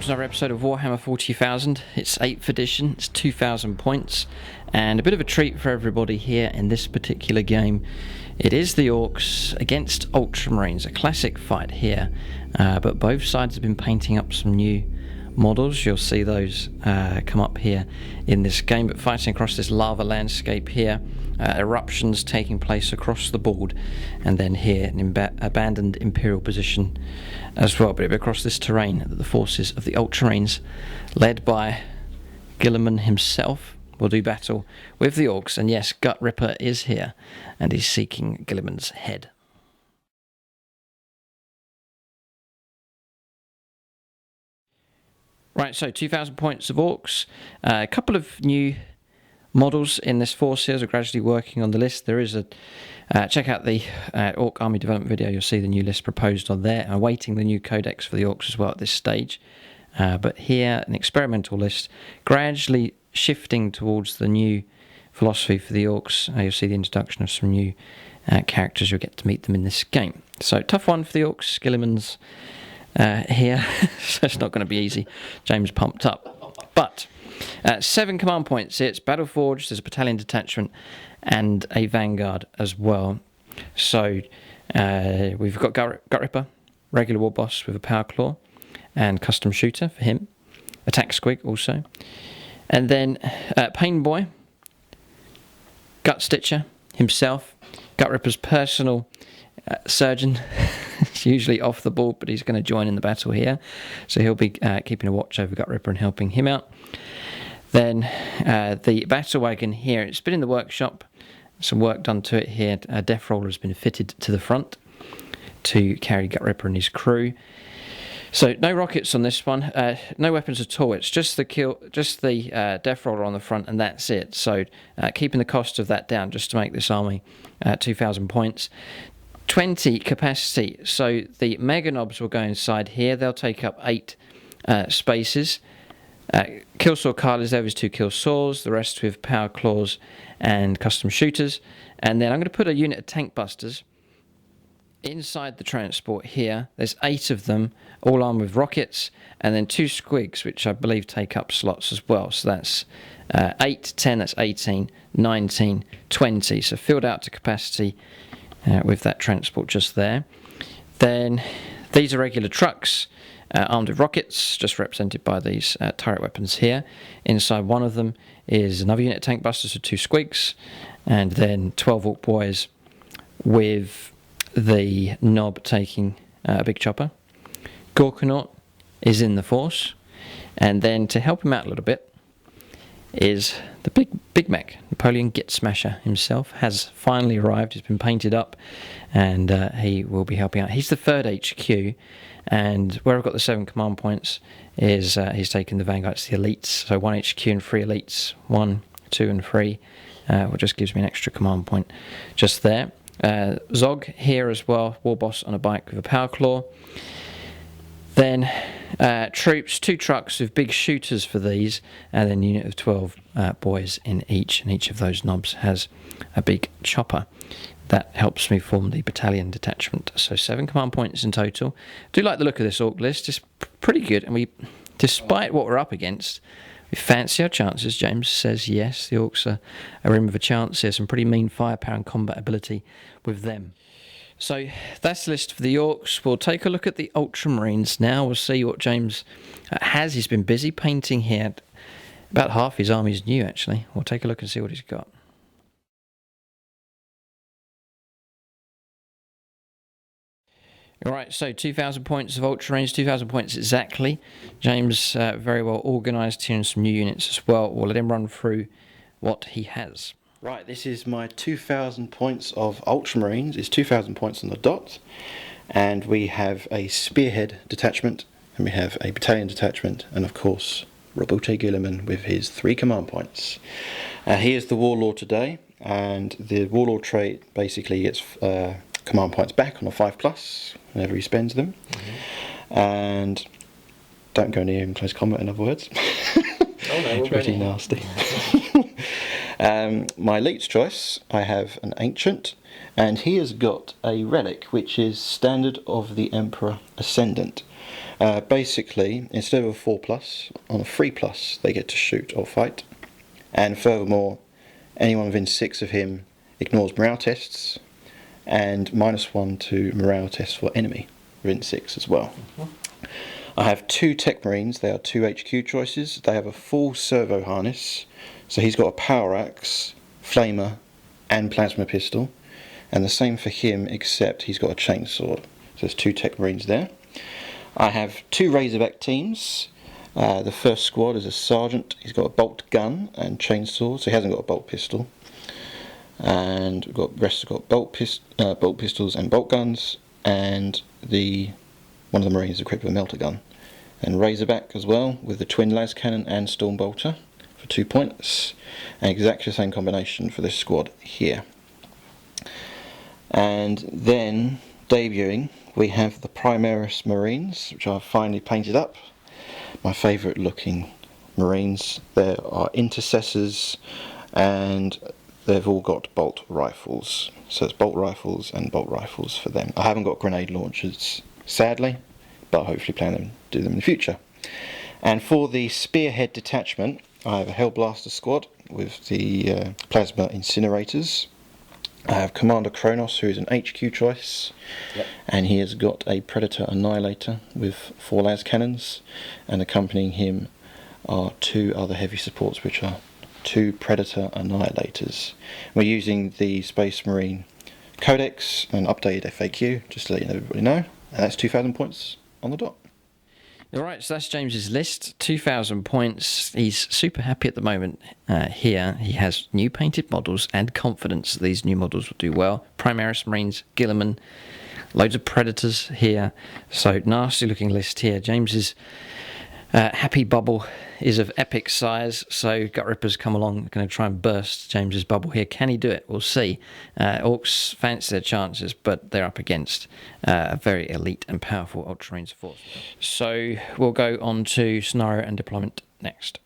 to another episode of Warhammer 40,000. It's 8th edition, it's 2,000 points, and a bit of a treat for everybody here in this particular game. It is the Orks against Ultramarines, a classic fight here, but both sides have been painting up some new models. You'll see those come up here in this game, but fighting across this lava landscape here, eruptions taking place across the board, and then here an abandoned Imperial position as well, but across this terrain that the forces of the Ultramarines, led by Guilliman himself, will do battle with the Orks. And yes, Gut Ripper is here, and he's seeking Guilliman's head. Right, so 2,000 points of Orks. A couple of new models in this force here are gradually working on the list. There is a check out the Ork Army development video. You'll see the new list proposed on there. I'm awaiting the new codex for the Orks as well at this stage. But here, an experimental list, gradually shifting towards the new philosophy for the Orks. You'll see the introduction of some new characters. You'll get to meet them in this game. So, tough one for the Orks. Guilliman's here, so it's not going to be easy. James pumped up. But 7 command points. It's Battle Forged, there's a battalion detachment, and a vanguard as well. So we've got Gut Ripper, regular war boss with a power claw, and custom shooter for him. Attack Squig also. And then Pain Boy, Gut Stitcher himself, Gut Ripper's personal surgeon. It's usually off the ball, but he's going to join in the battle here. So he'll be keeping a watch over Gut Ripper and helping him out. Then the battle wagon here, it's been in the workshop. Some work done to it here. A death roller has been fitted to the front to carry Gut Ripper and his crew. So no rockets on this one, no weapons at all. It's just the death roller on the front, and that's it. So keeping the cost of that down just to make this army 2,000 points. 20 capacity. So the mega knobs will go inside here. They'll take up 8 spaces. Killsaw Carl is there with 2 kill saws, the rest with power claws and custom shooters. And then I'm going to put a unit of tank busters inside the transport here. There's 8 of them, all armed with rockets, and then 2 squigs, which I believe take up slots as well. So that's 8, 10, that's 18, 19, 20. So filled out to capacity with that transport just there. Then these are regular trucks armed with rockets, just represented by these turret weapons here. Inside one of them is another unit of tank busters with 2 squigs, and then 12 Ork boys with the knob taking a big chopper. Gorkanaut is in the force, and then to help him out a little bit is the big mech. Napoleon Git Smasher himself has finally arrived. He's been painted up, and he will be helping out. He's the 3rd HQ, and where I've got the 7 command points is he's taken the vanguard. It's the elites, so 1 HQ and 3 elites, 1, 2 and 3, which just gives me an extra command point just there. Zog here as well, war boss on a bike with a power claw. Then troops, 2 trucks with big shooters for these, and then a unit of 12 boys in each, and each of those knobs has a big chopper. That helps me form the battalion detachment. So 7 command points in total. Do like the look of this Ork list, it's pretty good, and we, despite what we're up against, we fancy our chances. James says yes, the Orks are in with a chance here, some pretty mean firepower and combat ability with them. So that's the list for the Orks. We'll take a look at the Ultramarines now. We'll see what James has. He's been busy painting here. About half his army's new, actually. We'll take a look and see what he's got. Alright, so 2,000 points of Ultramarines, 2,000 points exactly. James very well organised here and some new units as well. We'll let him run through what he has. Right, this is my 2,000 points of Ultramarines. It's 2,000 points on the dot, and we have a spearhead detachment, and we have a battalion detachment, and of course Roboute Guilliman with his 3 command points. He is the warlord today, and the warlord trait basically gets command points back on a 5+ whenever he spends them. And don't go near him close combat, in other words. Oh no, it's pretty nasty. My elite's choice, I have an ancient, and he has got a relic which is standard of the Emperor Ascendant. Basically, instead of a 4+, on a 3+, they get to shoot or fight. And furthermore, anyone within 6 of him ignores morale tests, and -1 to morale tests for enemy within 6 as well. I have 2 Tech Marines. They are 2 HQ choices. They have a full servo harness, so he's got a power axe, flamer, and plasma pistol. And the same for him, except he's got a chainsword. So there's 2 Tech Marines there. I have 2 Razorback teams. The first squad is a sergeant. He's got a bolt gun and chainsaw, so he hasn't got a bolt pistol. And the rest have got bolt pistols and bolt guns. And one of the Marines is equipped with a melter gun. And Razorback as well, with the twin las cannon and storm bolter for 2 points. And exactly the same combination for this squad here. And then debuting, we have the Primarch Marines, which I've finally painted up. My favourite looking Marines. There are intercessors, and they've all got bolt rifles. So it's bolt rifles and bolt rifles for them. I haven't got grenade launchers, sadly, but hopefully plan to do them in the future. And for the Spearhead detachment, I have a Hellblaster squad with the plasma incinerators. I have Commander Kronos, who is an HQ choice, and he has got a Predator Annihilator with 4 las cannons, and accompanying him are 2 other heavy supports, which are 2 Predator Annihilators. We're using the Space Marine Codex and updated FAQ, just to let everybody know, and that's 2,000 points on the dot. Alright, so that's James's list, 2,000 points. He's super happy at the moment here. He has new painted models and confidence that these new models will do well. Primarch Marines, Guilliman, loads of Predators here. So nasty looking list here. James's happy bubble is of epic size, so Gut Rippers come along, going to try and burst James's bubble here. Can he do it? We'll see. Orks fancy their chances, but they're up against a very elite and powerful Ultramarines force. So we'll go on to scenario and deployment next.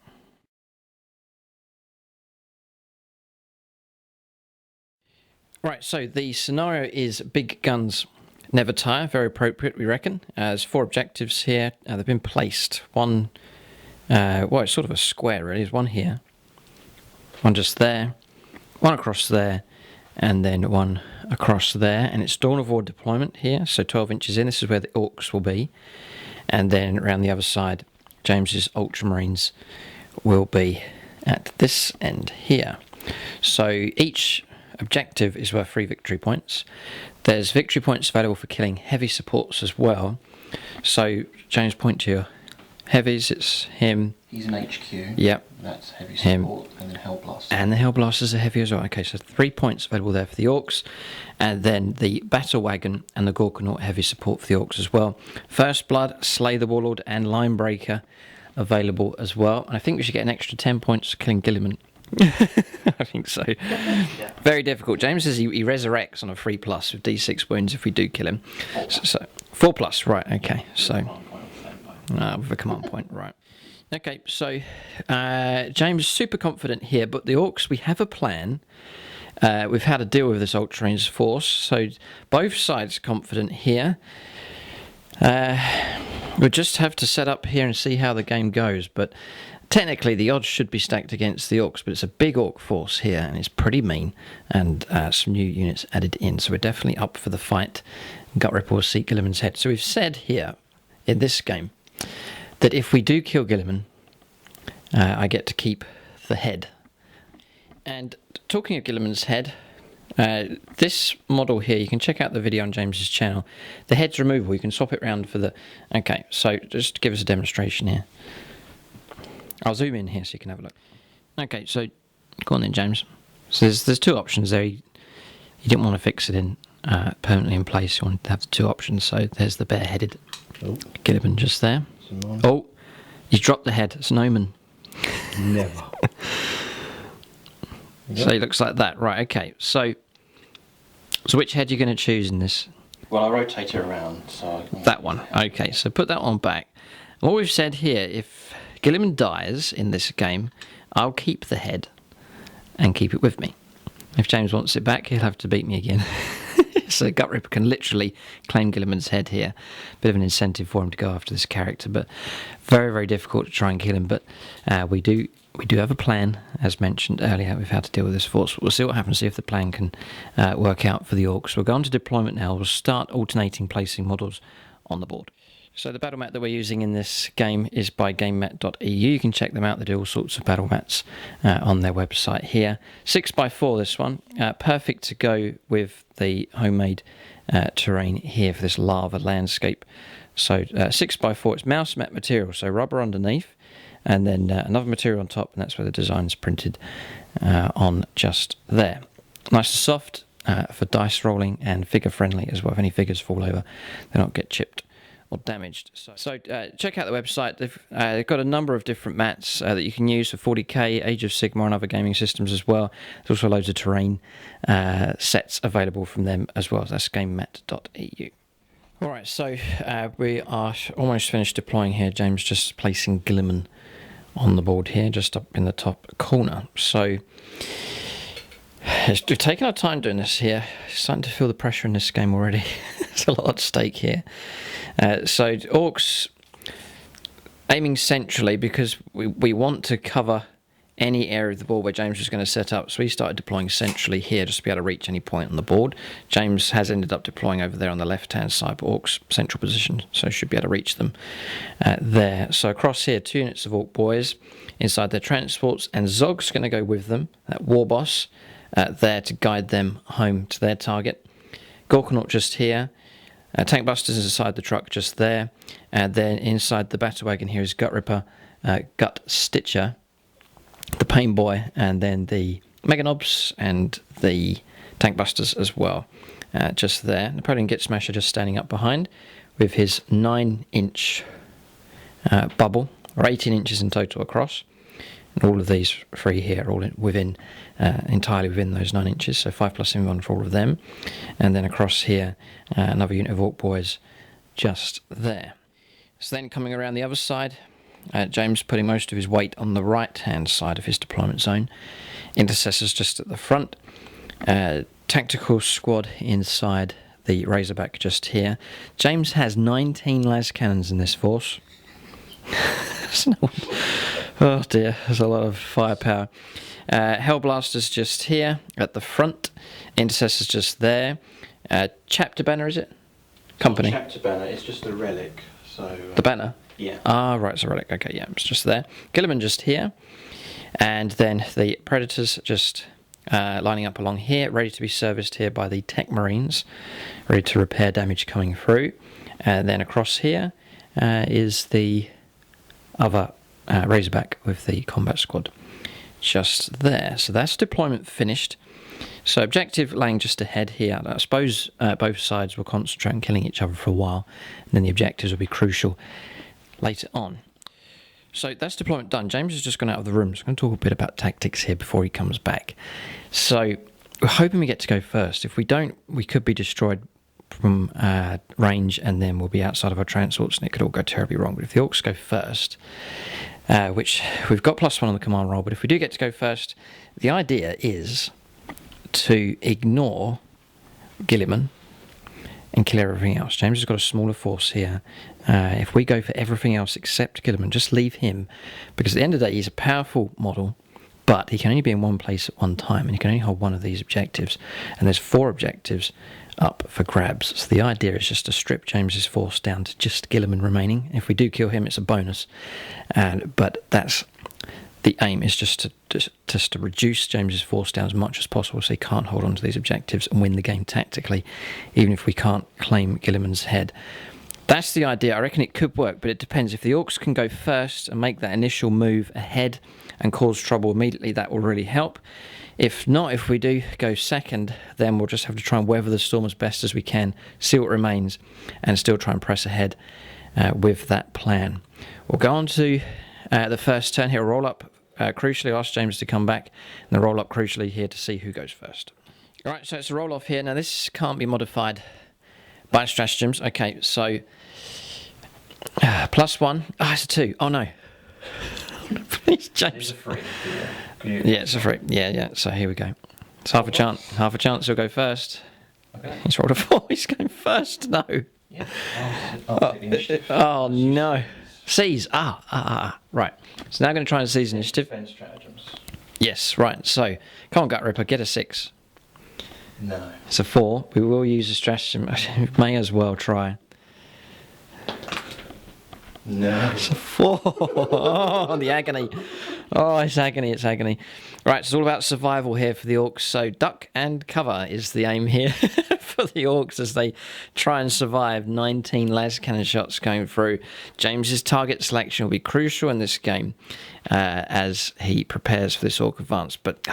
Right, so the scenario is big guns never tire, very appropriate, we reckon. There's 4 objectives here. They've been placed. One, well, it's sort of a square, really. There's one here, one just there, one across there, and then one across there. And it's Dawn of War deployment here, so 12 inches in. This is where the Orks will be. And then around the other side, James's Ultramarines will be at this end here. So each objective is worth 3 victory points. There's victory points available for killing heavy supports as well. So James, point to your heavies. It's him. He's an HQ. Yep. That's heavy him. support, and then Hellblaster. And the Hellblasters are heavy as well. Okay, so 3 points available there for the Orks. And then the Battle Wagon and the Gorkanaut heavy support for the Orks as well. First Blood, Slay the Warlord, and Linebreaker available as well. And I think we should get an extra 10 points for killing Guilliman. I think so. Yeah. Very difficult. James says he resurrects on a 3+ with D6 wounds if we do kill him. 4+, right, okay. So, with a command point, right. Okay, so James is super confident here, but the Orks, we have a plan. We've had to deal with this Ultramarines force, so both sides are confident here. We'll just have to set up here and see how the game goes, but technically the odds should be stacked against the Orks, but it's a big Ork force here, and it's pretty mean, and some new units added in, so we're definitely up for the fight. Gut Ripper will seek Guilliman's head. So we've said here, in this game, that if we do kill Guilliman, I get to keep the head. And talking of Guilliman's head, this model here, you can check out the video on James's channel. The head's removable, you can swap it around for the... Okay, so just to give us a demonstration here. I'll zoom in here so you can have a look. Okay, so go on then, James. So there's 2 options there. You didn't want to fix it in permanently in place. You wanted to have the 2 options. So there's the bare-headed Guilliman just there. Oh, he's dropped the head. It's an omen. Never. So he looks like that. Right, okay. So which head are you going to choose in this? Well, I rotate it around. So that one. Okay, so put that one back. What we've said here, if Guilliman dies in this game, I'll keep the head and keep it with me. If James wants it back, he'll have to beat me again. So Gut Ripper can literally claim Guilliman's head here. Bit of an incentive for him to go after this character, but very, very difficult to try and kill him. But we do have a plan, as mentioned earlier, with how to deal with this force. We'll see what happens, see if the plan can work out for the Orks. We'll go on to deployment now. We'll start alternating placing models on the board. So the battle mat that we're using in this game is by gamemat.eu. You can check them out. They do all sorts of battle mats on their website here. 6x4 this one. Perfect to go with the homemade terrain here for this lava landscape. So 6x4, it's mouse mat material, so rubber underneath, and then another material on top, and that's where the design's printed on just there. Nice and soft for dice rolling, and figure friendly as well. If any figures fall over, they don't get chipped or damaged. So check out the website. They've got a number of different mats that you can use for 40k, Age of Sigmar and other gaming systems as well. There's also loads of terrain sets available from them as well. That's gamemat.eu. Alright, so we are almost finished deploying here. James just placing Guilliman on the board here, just up in the top corner. So we've taken our time doing this here. Starting to feel the pressure in this game already. There's a lot at stake here. So Orks aiming centrally, because we want to cover any area of the board where James was going to set up. So he started deploying centrally here just to be able to reach any point on the board. James has ended up deploying over there on the left-hand side, but Orks central position, so should be able to reach them there. So across here, 2 units of Ork boys inside their transports, and Zog's going to go with them, that war boss, there to guide them home to their target. Gorkanaut just here. Tank Busters is inside the truck just there, and then inside the battle wagon here is Gut Ripper, Gut Stitcher, the Pain Boy, and then the Mega Knobs and the Tank Busters as well, just there. Napoleon Git Smasher just standing up behind with his 9-inch bubble, or 18 inches in total across. And all of these 3 here are all within, entirely within those 9 inches, so 5+ in one for all of them. And then across here, another unit of Ork boys just there. So then coming around the other side, James putting most of his weight on the right-hand side of his deployment zone. Intercessors just at the front. Tactical squad inside the Razorback just here. James has 19 las cannons in this force. Oh dear, there's a lot of firepower. Hellblasters just here at the front. Intercessors just there. Chapter banner, is it? Company. Not chapter banner, it's just a relic. So the banner? Yeah. Ah, right, it's a relic. Okay, yeah, it's just there. Guilliman just here. And then the Predators just lining up along here, ready to be serviced here by the Tech Marines, ready to repair damage coming through. And then across here is the other Razorback with the combat squad just there. So that's deployment finished. So objective laying just ahead here. I suppose both sides will concentrate on killing each other for a while, and then the objectives will be crucial later on. So that's deployment done. James has just gone out of the room, so I'm going to talk a bit about tactics here before he comes back. So we're hoping we get to go first. If we don't, we could be destroyed from range, and then we'll be outside of our transports, and it could all go terribly wrong. But if the Orks go first, which we've got +1 on the command roll, but if we do get to go first, the idea is to ignore Guilliman and kill everything else. James has got a smaller force here. If we go for everything else except Guilliman, just leave him, because at the end of the day he's a powerful model, but he can only be in one place at one time, and he can only hold one of these objectives, and there's 4 objectives up for grabs. So the idea is just to strip James's force down to just Guilliman remaining. If we do kill him, it's a bonus, but that's the aim, is just to reduce James's force down as much as possible, so he can't hold on to these objectives and win the game tactically, even if we can't claim Guilliman's head. That's the idea. I reckon it could work, but it depends. If the Orks can go first and make that initial move ahead and cause trouble immediately, that will really help. If not, if we do go second, then we'll just have to try and weather the storm as best as we can, see what remains, and still try and press ahead with that plan. We'll go on to the first turn here. Roll up, crucially, ask James to come back, and the roll up crucially here to see who goes first. All right, so it's a roll off here. Now this can't be modified by stratagems. Okay, so +1. Ah, it's a 2. Oh no. Please, James. It's a 3. Yeah, it's a 3. Yeah. So here we go. It's half a chance. Half a chance he'll go first. Okay. He's rolled a 4. He's going first. No. Yeah. I'll take the initiative. Oh no. Seize. Right. So now I'm going to try and seize initiative. Defense stratagems. Yes. Right. So come on, Gut Ripper. Get a 6. No. It's a 4. We will use a stratagem. May as well try. No. It's a 4. Oh, the agony. Oh, it's agony. It's agony. Right. So it's all about survival here for the Orks. So duck and cover is the aim here for the Orks as they try and survive. 19 las cannon shots going through. James's target selection will be crucial in this game as he prepares for this Ork advance. But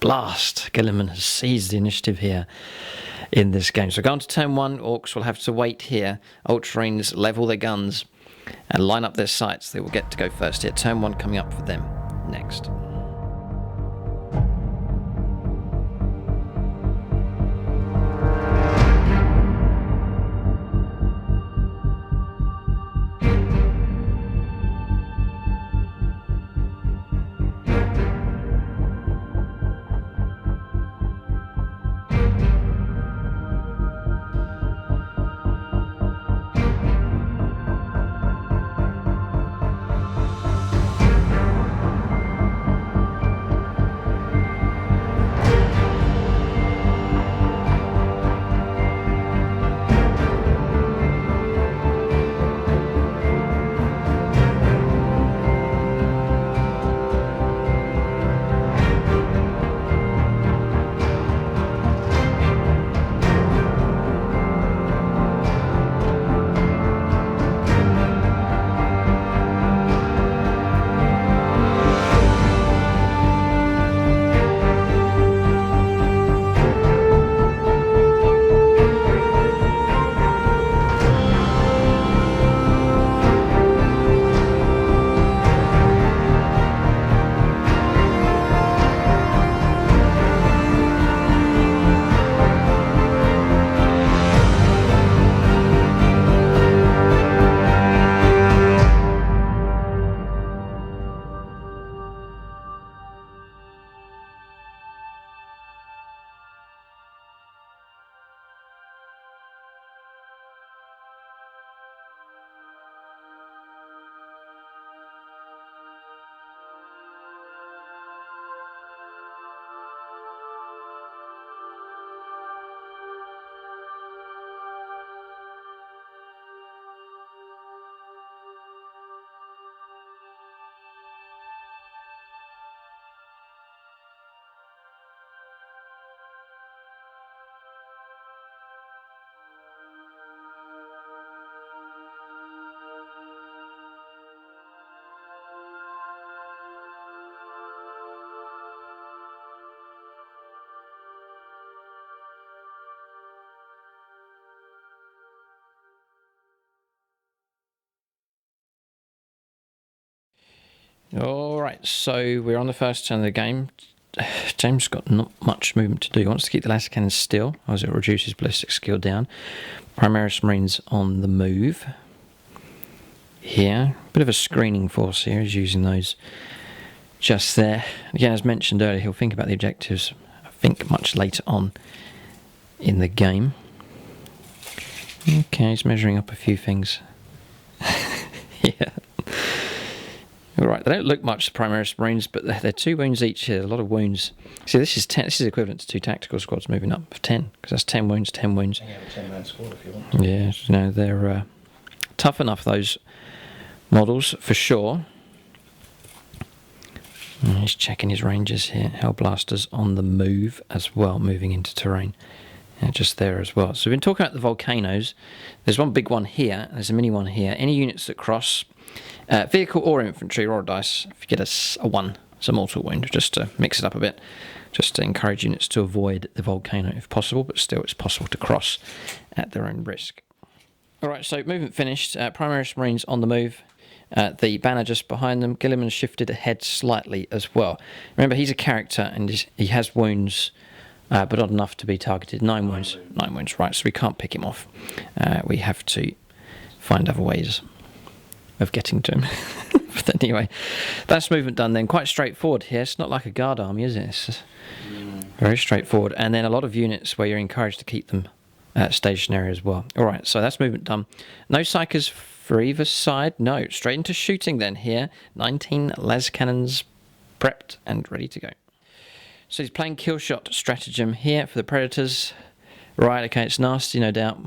blast! Guilliman has seized the initiative here in this game. So going to turn 1, Orks will have to wait here. Ultramarines level their guns and line up their sights. They will get to go first here. Turn 1 coming up for them next. All right, so we're on the first turn of the game. James got not much movement to do. He wants to keep the laser cannon still, as it reduces ballistic skill down. Primarch Marines on the move. Here, bit of a screening force here. He's using those just there. Again, as mentioned earlier, he'll think about the objectives, I think, much later on in the game. Okay, he's measuring up a few things. Yeah. All right, they don't look much, the Primarch Marines, but they're 2 wounds each here. A lot of wounds. See, this is 10. This is equivalent to 2 tactical squads moving up of 10, because that's 10 wounds, 10 wounds. You can have a 10-man squad if you want. Yeah, you know, they're tough enough, those models, for sure. And he's checking his ranges here. Hellblasters on the move as well, moving into terrain. Yeah, just there as well. So we've been talking about the volcanoes. There's one big one here. There's a mini one here. Any units that cross vehicle or infantry, roll a dice. If you get a 1, it's a mortal wound, just to mix it up a bit. Just to encourage units to avoid the volcano if possible, but still it's possible to cross at their own risk. Alright, so movement finished. Primarch Marines on the move. The banner just behind them. Guilliman shifted ahead slightly as well. Remember, he's a character and he has wounds, but not enough to be targeted. 9 wounds. 9 wounds, right, so we can't pick him off. We have to find other ways of getting to him. But anyway, that's movement done then. Quite straightforward here. It's not like a guard army, is it? Very straightforward. And then a lot of units where you're encouraged to keep them stationary as well. All right, so that's movement done. No psychers for either side. No, straight into shooting then here. 19 las cannons prepped and ready to go. So he's playing kill shot stratagem here for the predators. Right, okay, it's nasty, no doubt.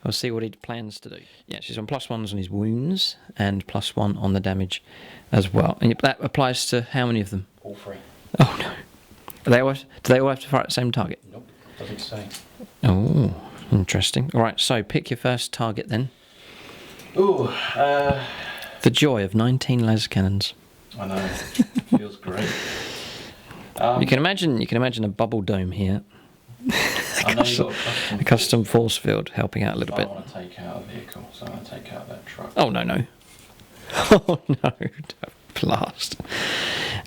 We'll see what he plans to do. Yes, he's on +1s on his wounds and +1 on the damage as well. And that applies to how many of them? All 3. Oh no. Do they all have to fire at the same target? Nope, doesn't say. Oh, interesting. All right, so pick your first target then. Ooh, The joy of 19 las cannons. I know. Feels great. You can imagine a bubble dome here. I know you've got A custom force field helping out a little bit. I want to take out a vehicle, so I'm going to take out that truck. Oh no. Oh no, blast.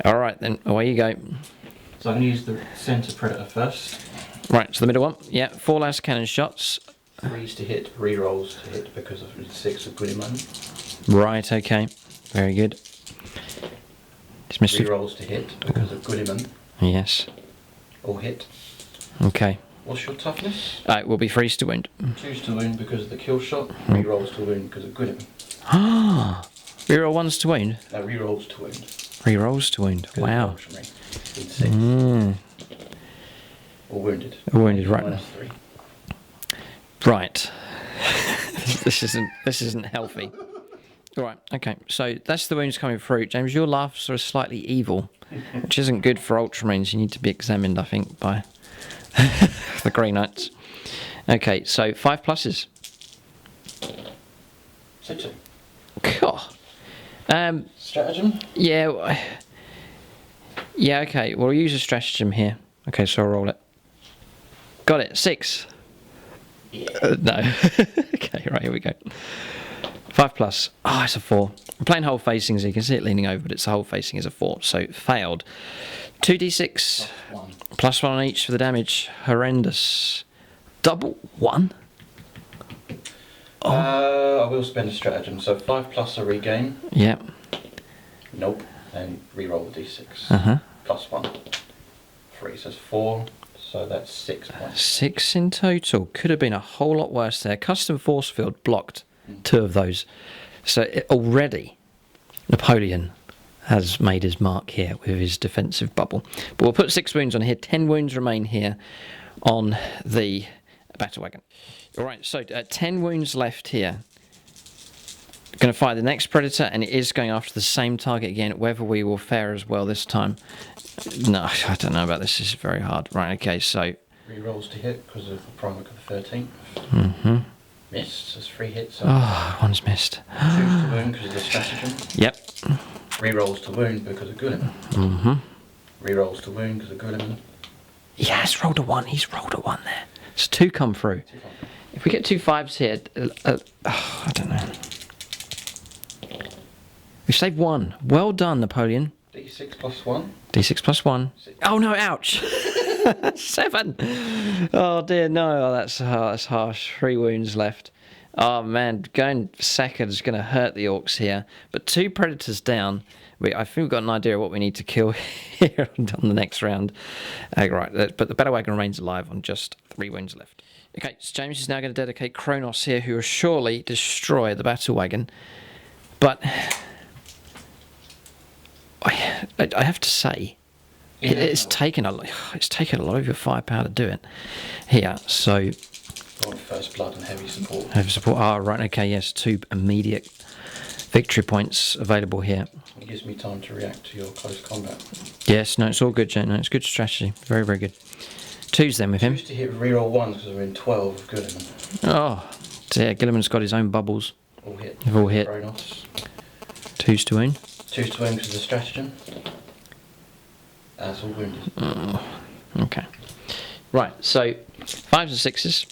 All right then, away you go. So I'm going to use the centre predator first. Right, so the middle one. Yeah, 4 las cannon shots. 3s to hit, re-rolls to hit because of 6 of Guilliman. Right, okay. Very good. It's Mr. Re-rolls to hit because of Guilliman. Yes. All hit. Okay. What's your toughness? It will be freeze to wound. 2s to wound because of the kill shot. Re-rolls to wound because of Guilliman. Ah! Reroll 1s to wound. Re-rolls to wound. Rerolls to wound. Wow. Or wounded. Wounded, right. -3. Right. This isn't healthy. All right. Okay. So that's the wounds coming through. James, your laughs are slightly evil, which isn't good for Ultramarines. You need to be examined, I think, by the Grey Knights. Okay. So 5 pluses. So 2. God. Stratagem? Yeah. Yeah. Okay. We'll use a stratagem here. Okay. So I'll roll it. Got it. 6. Yeah. No. Okay, right, here we go. 5 plus. Oh, it's a 4. I'm playing whole facing, so you can see it leaning over, but it's a whole facing is a 4, so failed. 2d6. +1 on each for the damage. Horrendous. Double 1? Oh. I will spend a stratagem, so 5 plus a regain. Yep. Nope. Then re-roll the d6. +1. 3 says 4. So that's 6 points. 6 in total. Could have been a whole lot worse there. Custom force field blocked 2 of those. So already Napoleon has made his mark here with his defensive bubble. But we'll put 6 wounds on here. 10 wounds remain here on the battle wagon. All right, so 10 wounds left here. Going to fire the next predator, and it is going after the same target again. Whether we will fare as well this time, no, I don't know about this. This is very hard. Right, okay, so re-rolls to hit because of the Primarch of the 13th. Missed. That's 3 hits. So oh, one's missed. 2s to wound because of the stratagem. Yep. Re-rolls to wound because of Guilliman. Re-rolls to wound because of Guilliman. He has rolled a 1. He's rolled a 1 there. So 2 come through. If we get 2 5s here, I don't know. We saved 1. Well done, Napoleon. D6 +1. D6 +1. 6. Oh no! Ouch. 7. Oh dear, no. Oh, that's harsh. 3 wounds left. Oh man, going second is going to hurt the Orks here. But 2 predators down. I think we've got an idea of what we need to kill here on the next round. Right, but the battle wagon remains alive on just 3 wounds left. Okay, so James is now going to dedicate Kronos here, who will surely destroy the battle wagon. But I have to say, it's taken a lot of your firepower to do it here. So, first blood and heavy support. Heavy support. Ah, right. Okay. Yes, 2 immediate victory points available here. It gives me time to react to your close combat. Yes. No, it's all good, Jane. No, it's good strategy. Very, very good. 2s then with him. 2s to hit reroll 1s because we're in 12 of Guilliman. Oh, dear. Gilliman's got his own bubbles. All hit. They've all hit. Kronos. 2s to wound. 2s to wound because of the stratagem. That's all wounded. Okay. Right, so 5s and 6s.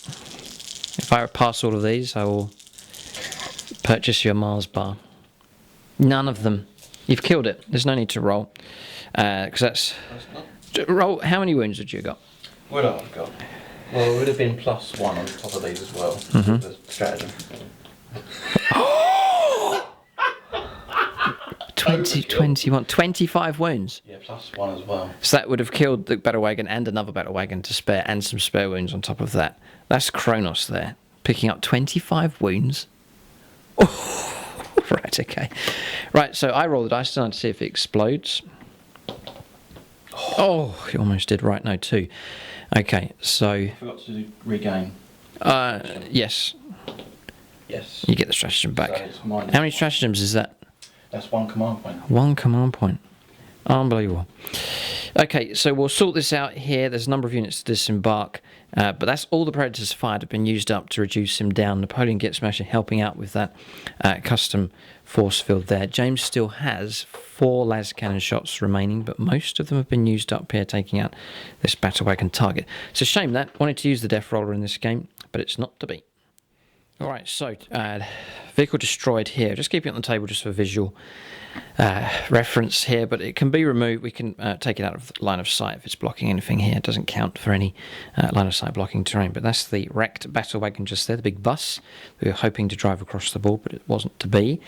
If I pass all of these, I will purchase your Mars bar. None of them. You've killed it. There's no need to roll. Because that's... Roll. How many wounds had you got? What have I got? Well, it would have been +1 on top of these as well. The stratagem. 21, 25 wounds. Yeah, plus 1 as well. So that would have killed the battle wagon and another battle wagon to spare, and some spare wounds on top of that. That's Kronos there, picking up 25 wounds. Oh, right, okay. Right, so I roll the dice tonight to see if it explodes. Oh, you almost did. Right, no, 2. Okay, so... I forgot to regain. Yes. Yes. You get the stratagem back. So it's minus How many stratagems is that? That's 1 command point. 1 command point. Unbelievable. Okay, so we'll sort this out here. There's a number of units to disembark, but that's all the Predators fired have been used up to reduce him down. Napoleon gets smashing, helping out with that custom force field there. James still has 4 las cannon shots remaining, but most of them have been used up here, taking out this battle wagon target. It's a shame that. Wanted to use the death roller in this game, but it's not to be. Alright, so vehicle destroyed here. Just keeping it on the table just for visual reference here, but it can be removed. We can take it out of line of sight if it's blocking anything here. It doesn't count for any line of sight blocking terrain, but that's the wrecked battle wagon just there, the big bus we were hoping to drive across the board, but it wasn't to be.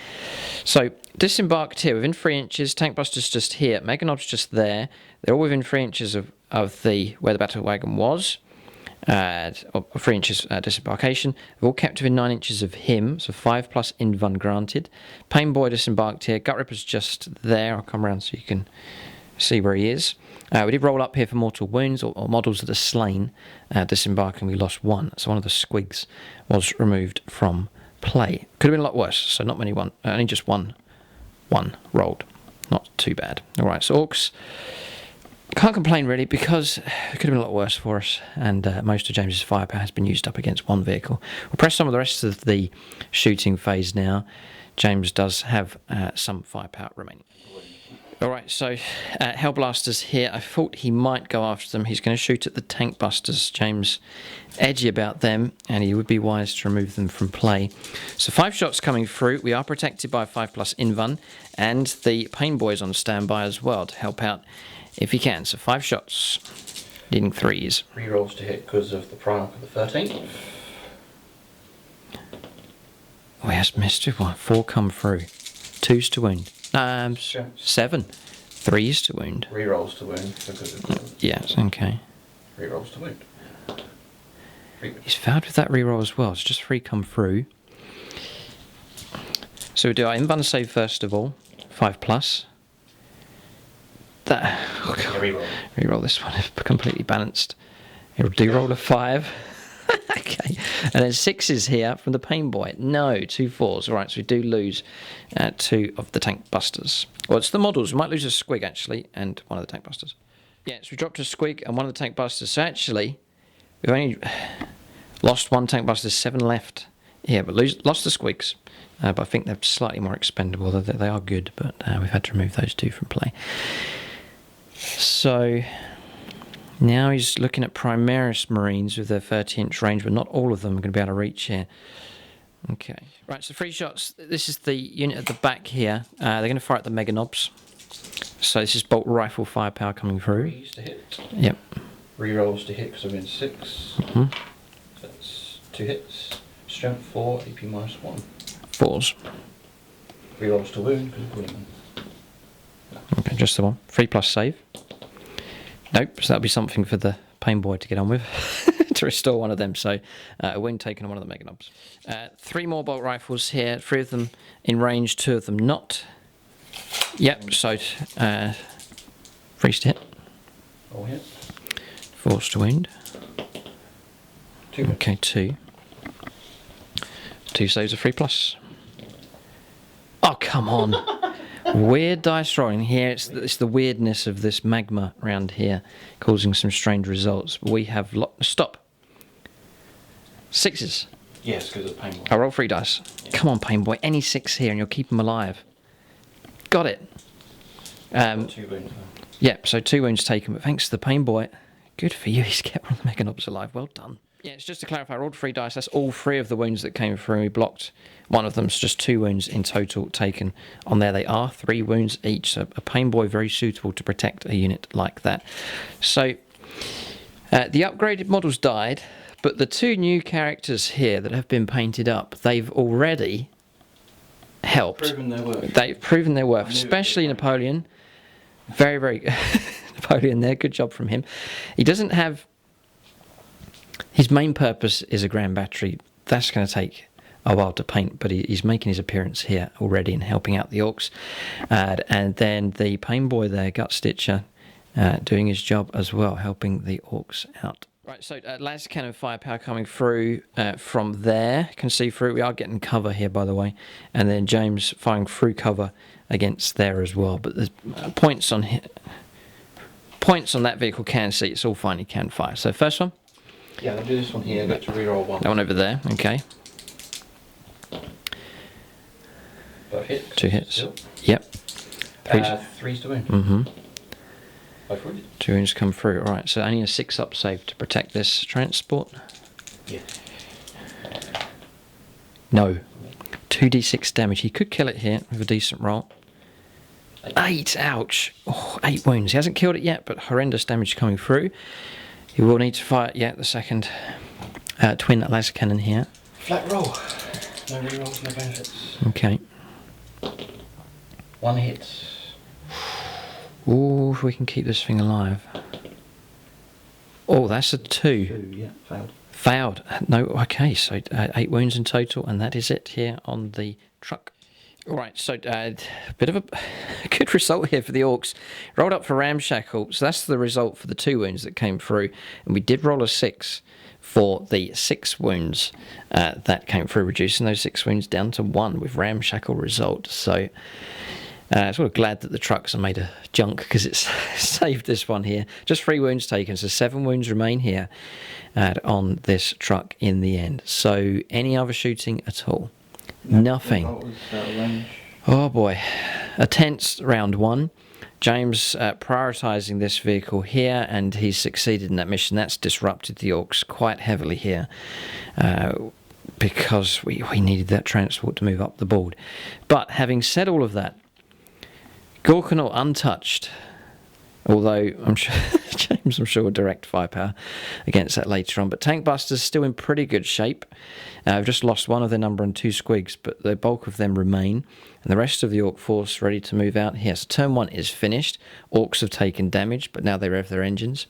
So disembarked here within 3 inches. Tank busters just here, Meganob's just there. They're all within 3 inches of where the battle wagon was. 3 inches disembarkation. We've all kept within 9 inches of him, so 5 plus invuln granted. Pain Boy disembarked here. Gut Ripper's just there. I'll come around so you can see where he is. We did roll up here for mortal wounds or models that are slain. Disembarking, we lost 1, so one of the squigs was removed from play. Could have been a lot worse, so not many only just one rolled. Not too bad. Alright, so Orks. Can't complain really, because it could have been a lot worse for us, and most of James's firepower has been used up against 1 vehicle. We'll press some of the rest of the shooting phase now. James does have some firepower remaining. Alright, so Hellblasters here. I thought he might go after them. He's going to shoot at the tank busters. James edgy about them, and he would be wise to remove them from play. So 5 shots coming through. We are protected by 5 plus invuln, and the Pain Boy's on standby as well to help out if he can. So 5 shots, needing 3s. 3 rolls to hit because of the Primarch of the 13th. Oh, he has missed 2. 4 come through. 2s to wound. 7. 3s to wound. 3 rolls to wound because of the... Yes, okay. 3 rolls to wound. He's fouled with that reroll as well. It's just 3 come through. So we do our invuln save first of all. 5 plus. That, oh God. Reroll this one, completely balanced. He'll do roll a 5. Okay, and then 6s here from the Pain Boy. No, 2 4s. Alright, so we do lose 2 of the tank busters. Well, it's the models. We might lose a squig actually, and one of the tank busters. Yeah, so we dropped a squig and one of the tank busters. So actually, we've only lost 1 tank buster, 7 left here, but lost the squigs. But I think they're slightly more expendable. They are good, but we've had to remove those 2 from play. So now he's looking at Primaris Marines with their 30-inch range, but not all of them are going to be able to reach here. Okay. Right, so 3 shots. This is the unit at the back here. They're going to fire at the Meganobs. So this is bolt rifle firepower coming through. 3s to hit. Yep. 3 rolls to hit because I've been 6. Mm-hmm. That's 2 hits. Strength 4, AP minus 1. 4s. 3 rolls to wound because of Guilliman. Okay, just the 1. 3 plus save. Nope, so that'll be something for the Pain Boy to get on with. To restore one of them, so a wound taken on one of the Meganobs. 3 more bolt rifles here, 3 of them in range, 2 of them not. Yep, so 3s to hit. All hit. 4s to wound. 2 okay, 2. 2 saves a 3 plus. Oh, come on. Weird dice rolling here. It's the weirdness of this magma around here causing some strange results. We have stop. 6s. Yes, because of Pain Boy. I roll 3 dice. Yeah. Come on, Pain Boy. Any 6 here and you'll keep him alive. Got it. 2 wounds. Yeah, so 2 wounds taken, but thanks to the Pain Boy, good for you. He's kept one of the Meganobs alive. Well done. Yeah, it's just to clarify, I rolled 3 dice. That's all 3 of the wounds that came through. We blocked one of them, so just 2 wounds in total taken on there. They are 3 wounds each, so a Pain Boy very suitable to protect a unit like that. So the upgraded models died, but the 2 new characters here that have been painted up, they've already helped. They've proven their worth, especially Napoleon. Very, very Napoleon there. Good job from him. He doesn't have... His main purpose is a grand battery. That's going to take a while to paint, but he's making his appearance here already and helping out the Orks. And then the Pain Boy there, Gut Stitcher, doing his job as well, helping the Orks out. Right, so laser cannon firepower coming through from there. Can see through. We are getting cover here, by the way. And then James firing through cover against there as well. But there's points on that vehicle can see. It's all fine. He can fire. So first one. Yeah, I'll do this one here. Got to reroll one. That one over there. Okay. Both hits. 2 hits. Still. Yep. 3's to win. Both wounded. 2 wounds come through. All right. So only a 6-up save to protect this transport. Yeah. No. 2d6 damage. He could kill it here with a decent roll. 8. Ouch. Oh, 8 wounds. He hasn't killed it yet, but horrendous damage coming through. He will need to fire, the second twin laser cannon here. Flat roll. No rerolls, no benefits. Okay. 1 hit. Ooh, if we can keep this thing alive. Oh, that's a 2. 2, yeah, failed. Failed. No, okay, so 8 wounds in total, and that is it here on the truck. All right, so a bit of a good result here for the Orks. Rolled up for Ramshackle, so that's the result for the 2 wounds that came through. And we did roll a 6 for the 6 wounds that came through, reducing those 6 wounds down to 1 with Ramshackle result. So sort of glad that the trucks are made of junk because it's saved this one here. Just 3 wounds taken, so 7 wounds remain here on this truck in the end. So any other shooting at all? Nothing. Oh boy. A tense round 1. James prioritising this vehicle here, and he's succeeded in that mission. That's disrupted the Orks quite heavily here because we needed that transport to move up the board. But having said all of that, Gorkanaut untouched, although I'm sure James, will direct firepower against that later on. But Tank Busters still in pretty good shape. I've just lost 1 of their number and 2 squigs, but the bulk of them remain. And the rest of the Ork force ready to move out here. So turn 1 is finished. Orks have taken damage, but now they rev their engines.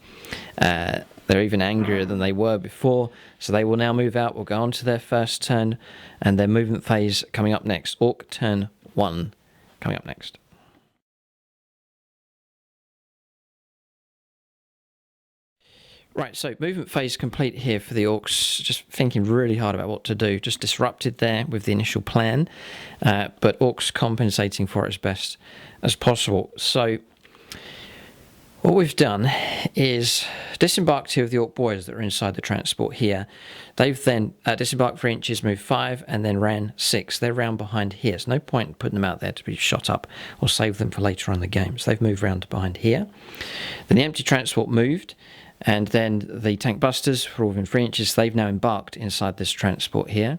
They're even angrier than they were before. So they will now move out. We'll go on to their first turn. And their movement phase coming up next. Ork turn 1 coming up next. Right, so movement phase complete here for the Orks. Just thinking really hard about what to do. Just disrupted there with the initial plan, but Orks compensating for it as best as possible. So what we've done is disembarked 2 of the Ork boys that are inside the transport here. They've then disembarked 3 inches, moved 5, and then ran 6. They're round behind here. There's no point in putting them out there to be shot up or save them for later on in the game. So they've moved round behind here. Then the empty transport moved. And then the Tank Busters, were all within 3 inches, they've now embarked inside this transport here.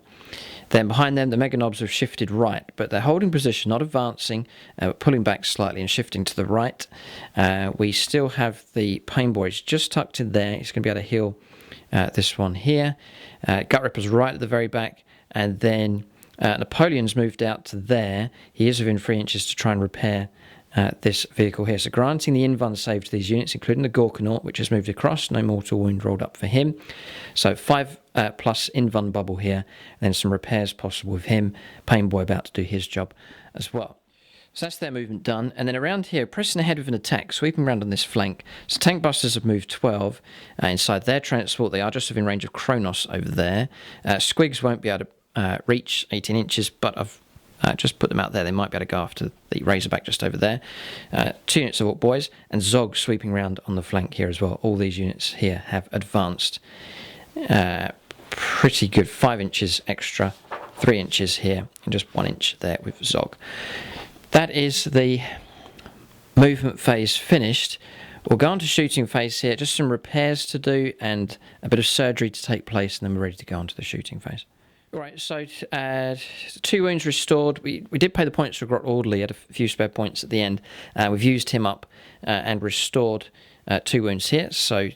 Then behind them, the Mega Knobs have shifted right, but they're holding position, not advancing, but pulling back slightly and shifting to the right. We still have the Pain Boys just tucked in there. He's going to be able to heal this one here. Gut Ripper's right at the very back, and then Napoleon's moved out to there. He is within 3 inches to try and repair this vehicle here. So granting the invuln save to these units, including the Gorkanaut, which has moved across, no mortal wound rolled up for him. So 5 plus invuln bubble here, and then some repairs possible with him. Pain Boy about to do his job as well. So that's their movement done. And then around here, pressing ahead with an attack, sweeping around on this flank. So Tank Busters have moved 12 inside their transport. They are just within range of Kronos over there. Squigs won't be able to reach 18 inches, but I've just put them out there. They might be able to go after the Razorback just over there. 2 units of Ork boys, and Zog sweeping around on the flank here as well. All these units here have advanced pretty good. 5 inches extra, 3 inches here, and just 1 inch there with Zog. That is the movement phase finished. We'll go on to shooting phase here. Just some repairs to do and a bit of surgery to take place, and then we're ready to go on to the shooting phase. Right, so 2 wounds restored. We did pay the points for Grot Audley, had a few spare points at the end. We've used him up and restored 2 wounds here. So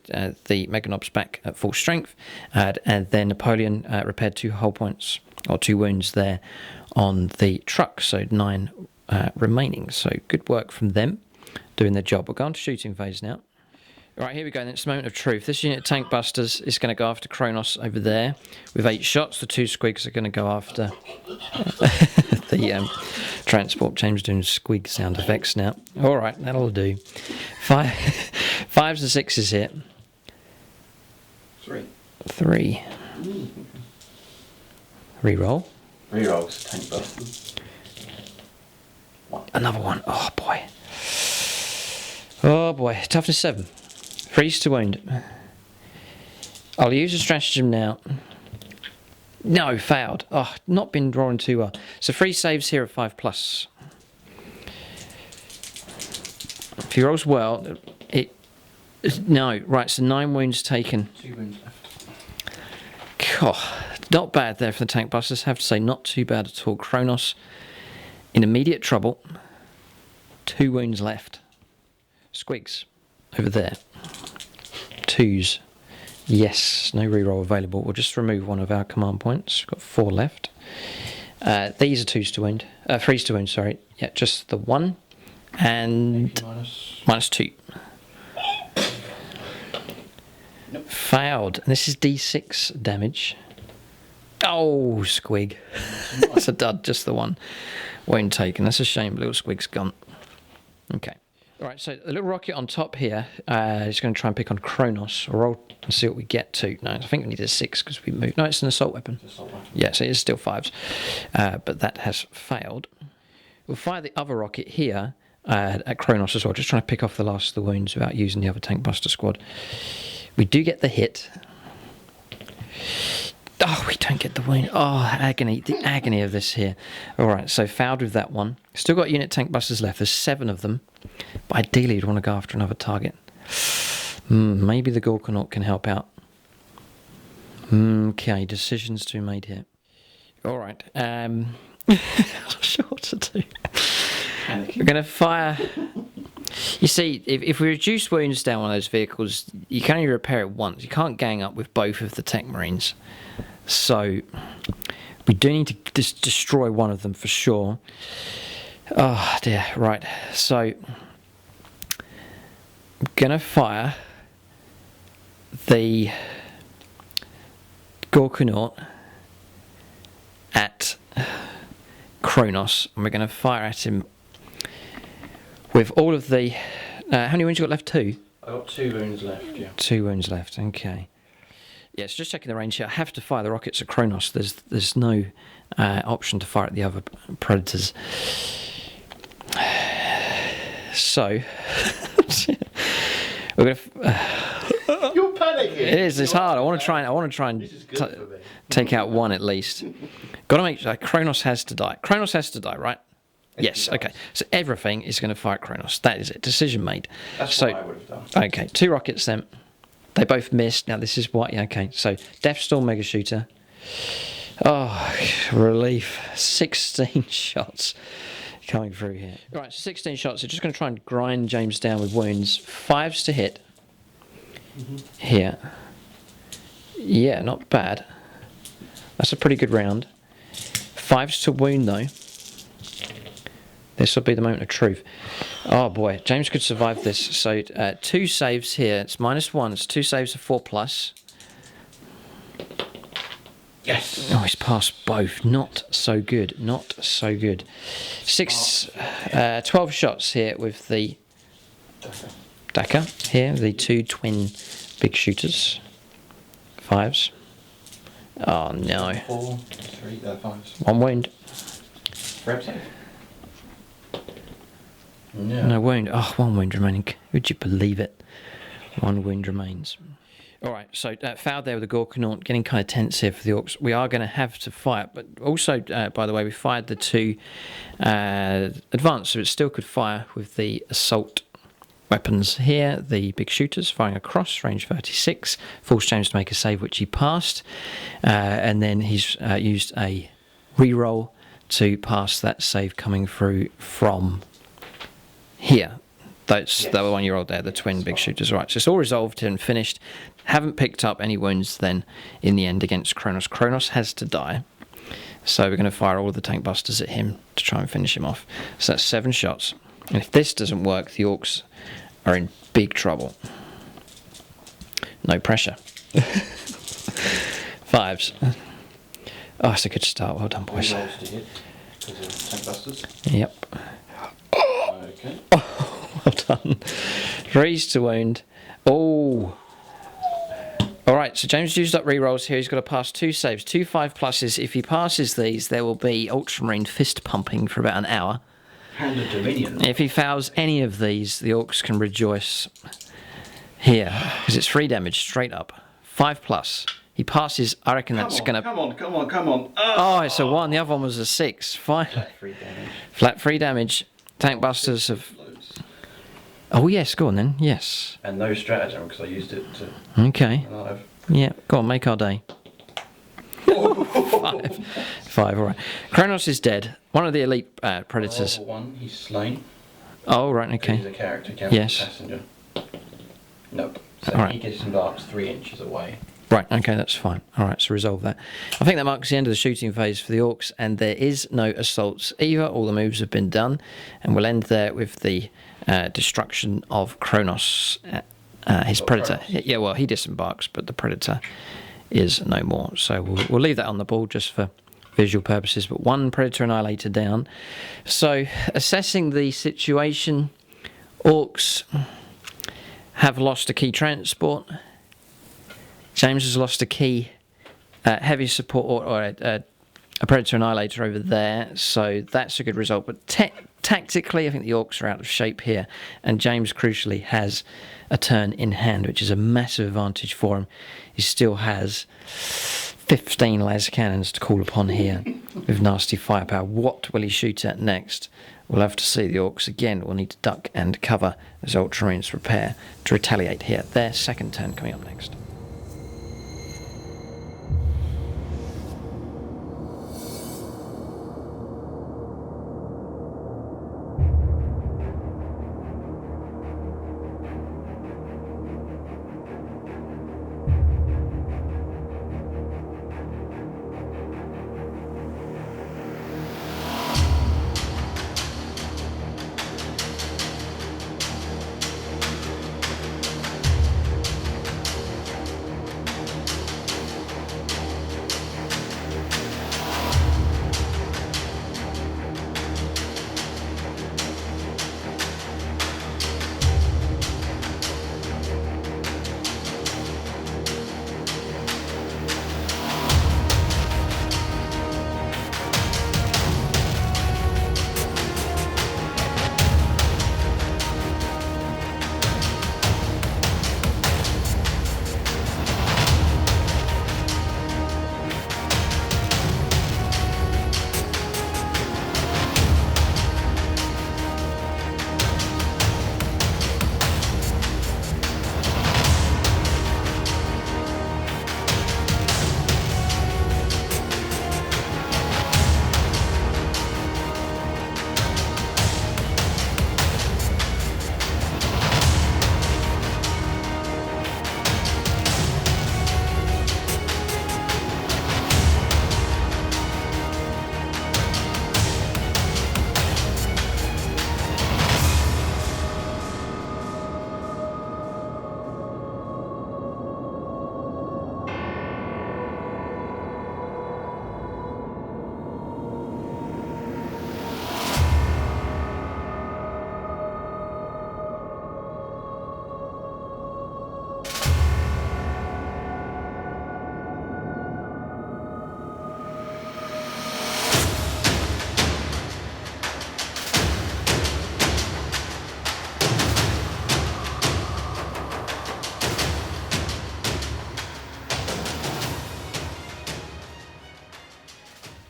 the Mega Knob's back at full strength. And then Napoleon repaired 2 hull points, or 2 wounds there on the truck, so 9 remaining. So good work from them, doing their job. We'll go on to shooting phase now. Right, here we go, then it's the moment of truth. This unit of tank busters is going to go after Kronos over there with 8 shots. The 2 squigs are going to go after the transport. James doing squig sound effects now. Alright, that'll do. 5s and 6s here. 3. Reroll. Rerolls, tank busters. Another one. Oh boy. Oh boy. Toughness 7. Freeze to wound. I'll use a stratagem now. No, failed. Oh, not been drawing too well. So 3 saves here at 5+. If he rolls well, no, right, so 9 wounds taken. 2 wounds left. Oh, not bad there for the tank busters, have to say, not too bad at all. Kronos in immediate trouble. 2 wounds left. Squigs over there. 2s. Yes, no reroll available. We'll just remove one of our command points. We've got 4 left. These are 2s to wound. 3s to wound, sorry. Yeah, just the 1. And -2. Nope. Failed. And this is D6 damage. Oh, squig. That's a dud, just the 1 wound taken. That's a shame, little squig's gone. Okay. Alright, so the little rocket on top here is going to try and pick on Kronos. Or roll and see what we get to. No, I think we need a 6 because we moved. No, it's an assault weapon. Yeah, so it is still 5s. But that has failed. We'll fire the other rocket here at Kronos as well, just trying to pick off the last of the wounds without using the other tank buster squad. We do get the hit. Oh, we don't get the wound. Oh, agony. The agony of this here. Alright, so fouled with that one. Still got unit tank busters left. There's 7 of them. But ideally you'd want to go after another target. Maybe the Gorkanaut can help out. Okay, decisions to be made here. Alright. I'm not sure what to do. We're going to fire... You see, if we reduce wounds down one of those vehicles, you can only repair it once. You can't gang up with both of the Tech Marines. So, we do need to just destroy one of them for sure. Oh dear, right. So, I'm going to fire the Gorkanaut at Kronos. And we're going to fire at him with all of the... how many wounds you got left? 2? I got 2 wounds left, yeah. 2 wounds left, okay. Yeah, so just checking the range here. I have to fire the rockets at Kronos. There's no option to fire at the other predators. So... we're gonna... You're panicking! It is, it's hard. I want to try and take out one at least. Got to make sure... Kronos has to die. Kronos has to die, right? Yes, okay. So everything is going to fire at Kronos. That is it. Decision made. That's what I would have done. Okay, 2 rockets then. They both missed. Now this is what... Yeah, okay, so Death Storm Mega Shooter. Oh, relief. 16 shots coming through here. Right, so 16 shots. So just going to try and grind James down with wounds. 5s to hit. Here. Yeah, not bad. That's a pretty good round. 5s to wound though. This will be the moment of truth. Oh boy, James could survive this. So 2 saves here. It's -1. It's 2 saves of 4+. Yes. Oh, he's passed both. Not so good. Not so good. 12 shots here with the Dakar here. The 2 twin big shooters. 5s. Oh no. 4, 3, 5s. 1 wound. Grab save. No. No wound. Oh, 1 wound remaining. Would you believe it? 1 wound remains. Alright, so fouled there with the Gorkanaut, getting kind of tense here for the Orks. We are going to have to fire, but also, by the way, we fired the 2 advanced, so it still could fire with the assault weapons here. The big shooters firing across, range 36. Forced James to make a save, which he passed. And then he's used a reroll to pass that save coming through from... here. That's the one you rolled there, the twin big shooters. Right, so it's all resolved and finished. Haven't picked up any wounds then in the end against Kronos. Kronos has to die. So we're going to fire all the tank busters at him to try and finish him off. So that's 7 shots. And if this doesn't work, the Orks are in big trouble. No pressure. 5s. Oh, it's a good start. Well done, boys. Tank busters. Yep. Okay. Oh, well done. 3s to wound. Oh. Alright, so James used up rerolls here. He's got to pass 2 saves, 2 5+s. If he passes these, there will be Ultramarine fist pumping for about an hour. Hand of Dominion. If he fouls any of these, the Orks can rejoice here, because it's 3 damage straight up. 5+. He passes, I reckon that's going to... Come on. Oh, it's a 1. The other one was a 6. Fine. Flat 3 damage. Flat 3 damage. Tank busters have... Oh, yes, go on then. Yes. And no stratagem, because I used it to... Okay. Alive. Yeah, go on, make our day. 5. 5, alright. Kronos is dead. One of the elite predators. One, he's slain. Oh, right, okay. He's a character, Yes. passenger. Nope. So Alright. he disembarks 3 inches away. Right, okay, that's fine. Alright, so resolve that. I think that marks the end of the shooting phase for the Orks, and there is no assaults either. All the moves have been done, and we'll end there with the destruction of Kronos, his predator. Kronos. Yeah, well, he disembarks, but the predator is no more. So we'll leave that on the board just for visual purposes, but 1 predator annihilator down. So, assessing the situation, Orks have lost a key transport. James has lost a key heavy support or a predator annihilator over there, so that's a good result. But tactically, I think the Orks are out of shape here, and James crucially has a turn in hand, which is a massive advantage for him. He still has 15 laser cannons to call upon here with nasty firepower. What will he shoot at next? We'll have to see. The Orks again will need to duck and cover as Ultramarines prepare to retaliate here. Their second turn coming up next.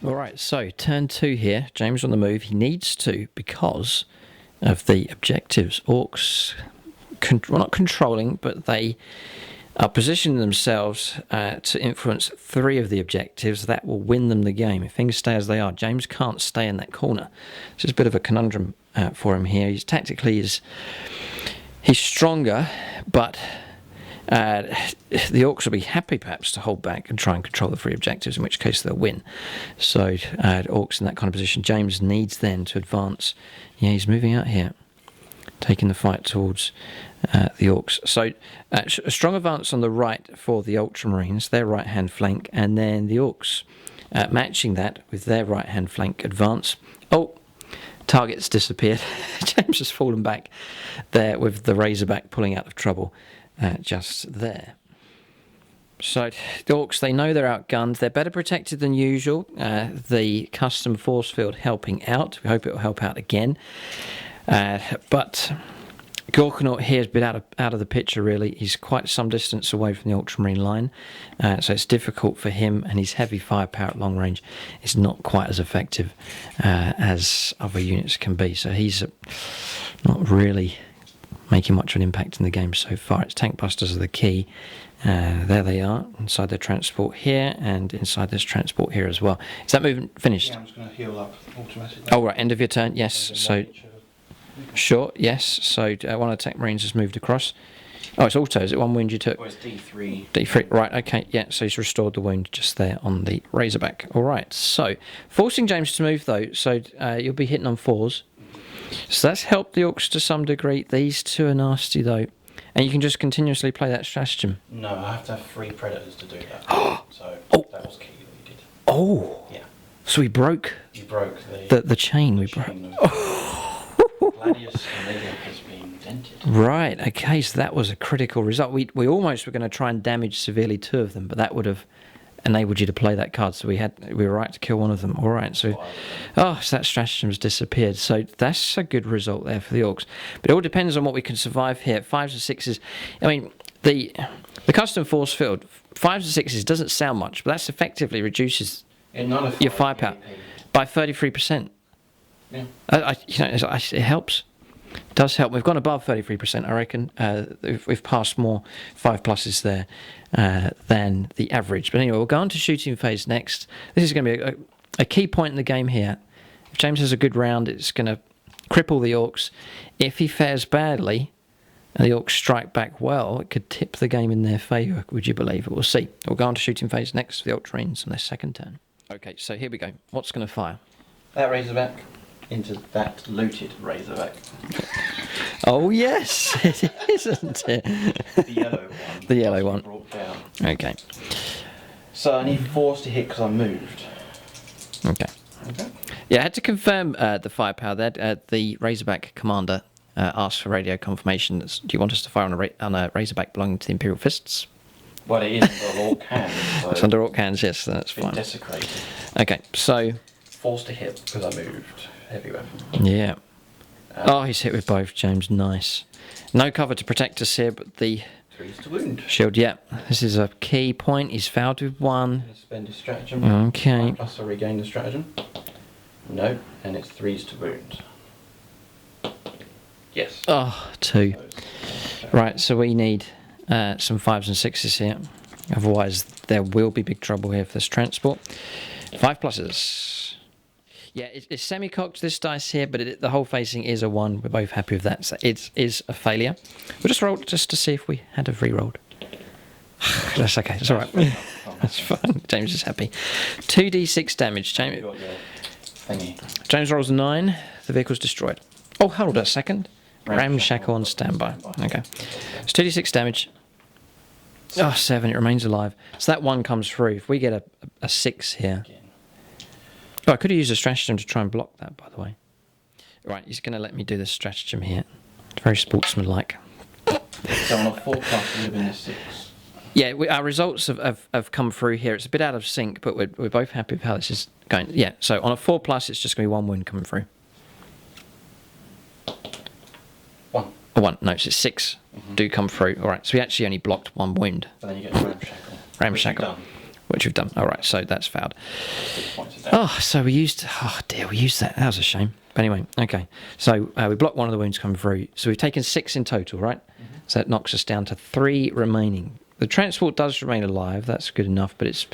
Alright, so turn 2 here. James on the move. He needs to because of the objectives. Orks, well, not controlling, but they are positioning themselves to influence 3 of the objectives. That will win them the game. If things stay as they are, James can't stay in that corner. So it's a bit of a conundrum for him here. He's tactically he's stronger, but the Orks will be happy perhaps to hold back and try and control the three objectives, in which case they'll win. So Orks in that kind of position. James needs then to advance. Yeah, he's moving out here, taking the fight towards the Orks. So a strong advance on the right for the Ultramarines, their right-hand flank, and then the Orks matching that with their right-hand flank advance. Oh, target's disappeared. James has fallen back there with the Razorback pulling out of trouble just there. So the Orks, they know they're outgunned. They're better protected than usual. The custom force field helping out. We hope it will help out again. But Gorkanaut here has been out of the picture, really. He's quite some distance away from the Ultramarine line, so it's difficult for him, and his heavy firepower at long range is not quite as effective as other units can be. So he's not really making much of an impact in the game so far. Its tank busters are the key. There they are, inside the transport here, and inside this transport here as well. Is that movement finished? Yeah, I'm just going to heal up automatically. Oh, right, end of your turn, yes. So, sure, yes. So one of the tank marines has moved across. Oh, it's auto. Is it one wound you took? Oh, it's D3. D3, right, okay, yeah. So he's restored the wound just there on the Razorback. All right, so forcing James to move, though, so you'll be hitting on 4s. So that's helped the Orks to some degree. These two are nasty, though. And you can just continuously play that stratagem. No, I have to have 3 predators to do that. So that was key that you did. Oh! Yeah. So we broke... You broke the chain. We broke... Gladius Amelia has been dented. Right, okay, so that was a critical result. We almost were going to try and damage severely 2 of them, but that would have enabled you to play that card, so we were right to kill one of them. All right, so so that stratagem's disappeared. So that's a good result there for the Orks. But it all depends on what we can survive here. 5s or 6s. I mean, the custom force field, 5s or 6s doesn't sound much, but that's effectively reduces your firepower by 33%. Yeah. It helps. It does help. We've gone above 33%, I reckon. We've passed more 5+s there than the average. But anyway, we'll go on to shooting phase next. This is going to be a key point in the game here. If James has a good round, it's going to cripple the Orks. If he fares badly and the Orks strike back well, it could tip the game in their favour, would you believe it? We'll see. We'll go on to shooting phase next for the Ultramarines on their second turn. Okay, so here we go. What's going to fire? That Razorback into that looted Razorback. Oh yes, it is, isn't it? The yellow one. The yellow one. Brought down. Okay. So I need 4s to hit because I moved. Okay. Yeah, I had to confirm the firepower there. The Razorback commander asked for radio confirmation. Do you want us to fire on a Razorback belonging to the Imperial Fists? Well, it is under Ork hands. So it's under Ork hands, yes, that's fine. Desecrated. Okay, so... 4s to hit because I moved. Heavy weapon. Yeah. He's hit with both, James. Nice. No cover to protect us here, but the 3s to wound. Shield, yeah. This is a key point. He's fouled with 1. Spend his stratagem. Okay. Plus I regain the stratagem. No, and it's 3s to wound. Yes. 2. Right, so we need some 5s and 6s here. Otherwise, there will be big trouble here for this transport. 5+s. Yeah, it's semi-cocked, this dice here, but the whole facing is a 1. We're both happy with that. So it is a failure. We'll just roll just to see if we had have re-rolled. That's okay. That's all right. That's fine. James is happy. 2d6 damage. James rolls a 9. The vehicle's destroyed. Oh, hold on a second. Ramshackle on standby. Okay. It's 2d6 damage. 7. It remains alive. So that 1 comes through. If we get a 6 here... Oh, I could have used a stratagem to try and block that, by the way. Right, he's going to let me do this stratagem here. It's very sportsmanlike. So on a 4+, would have been a 6. Yeah, our results have come through here. It's a bit out of sync, but we're both happy with how this is going. Yeah, so on a 4+, it's just going to be 1 wound coming through. 1. Oh, 1. No, it's 6 do come through. All right, so we actually only blocked 1 wound. But then you get Ramshackle. Ramshackle. Which we've done. All right, so that's fouled. So we used... Oh, dear, we used that. That was a shame. But anyway, okay. So we blocked 1 of the wounds coming through. So we've taken 6 in total, right? So that knocks us down to 3 remaining. The transport does remain alive. That's good enough, but it's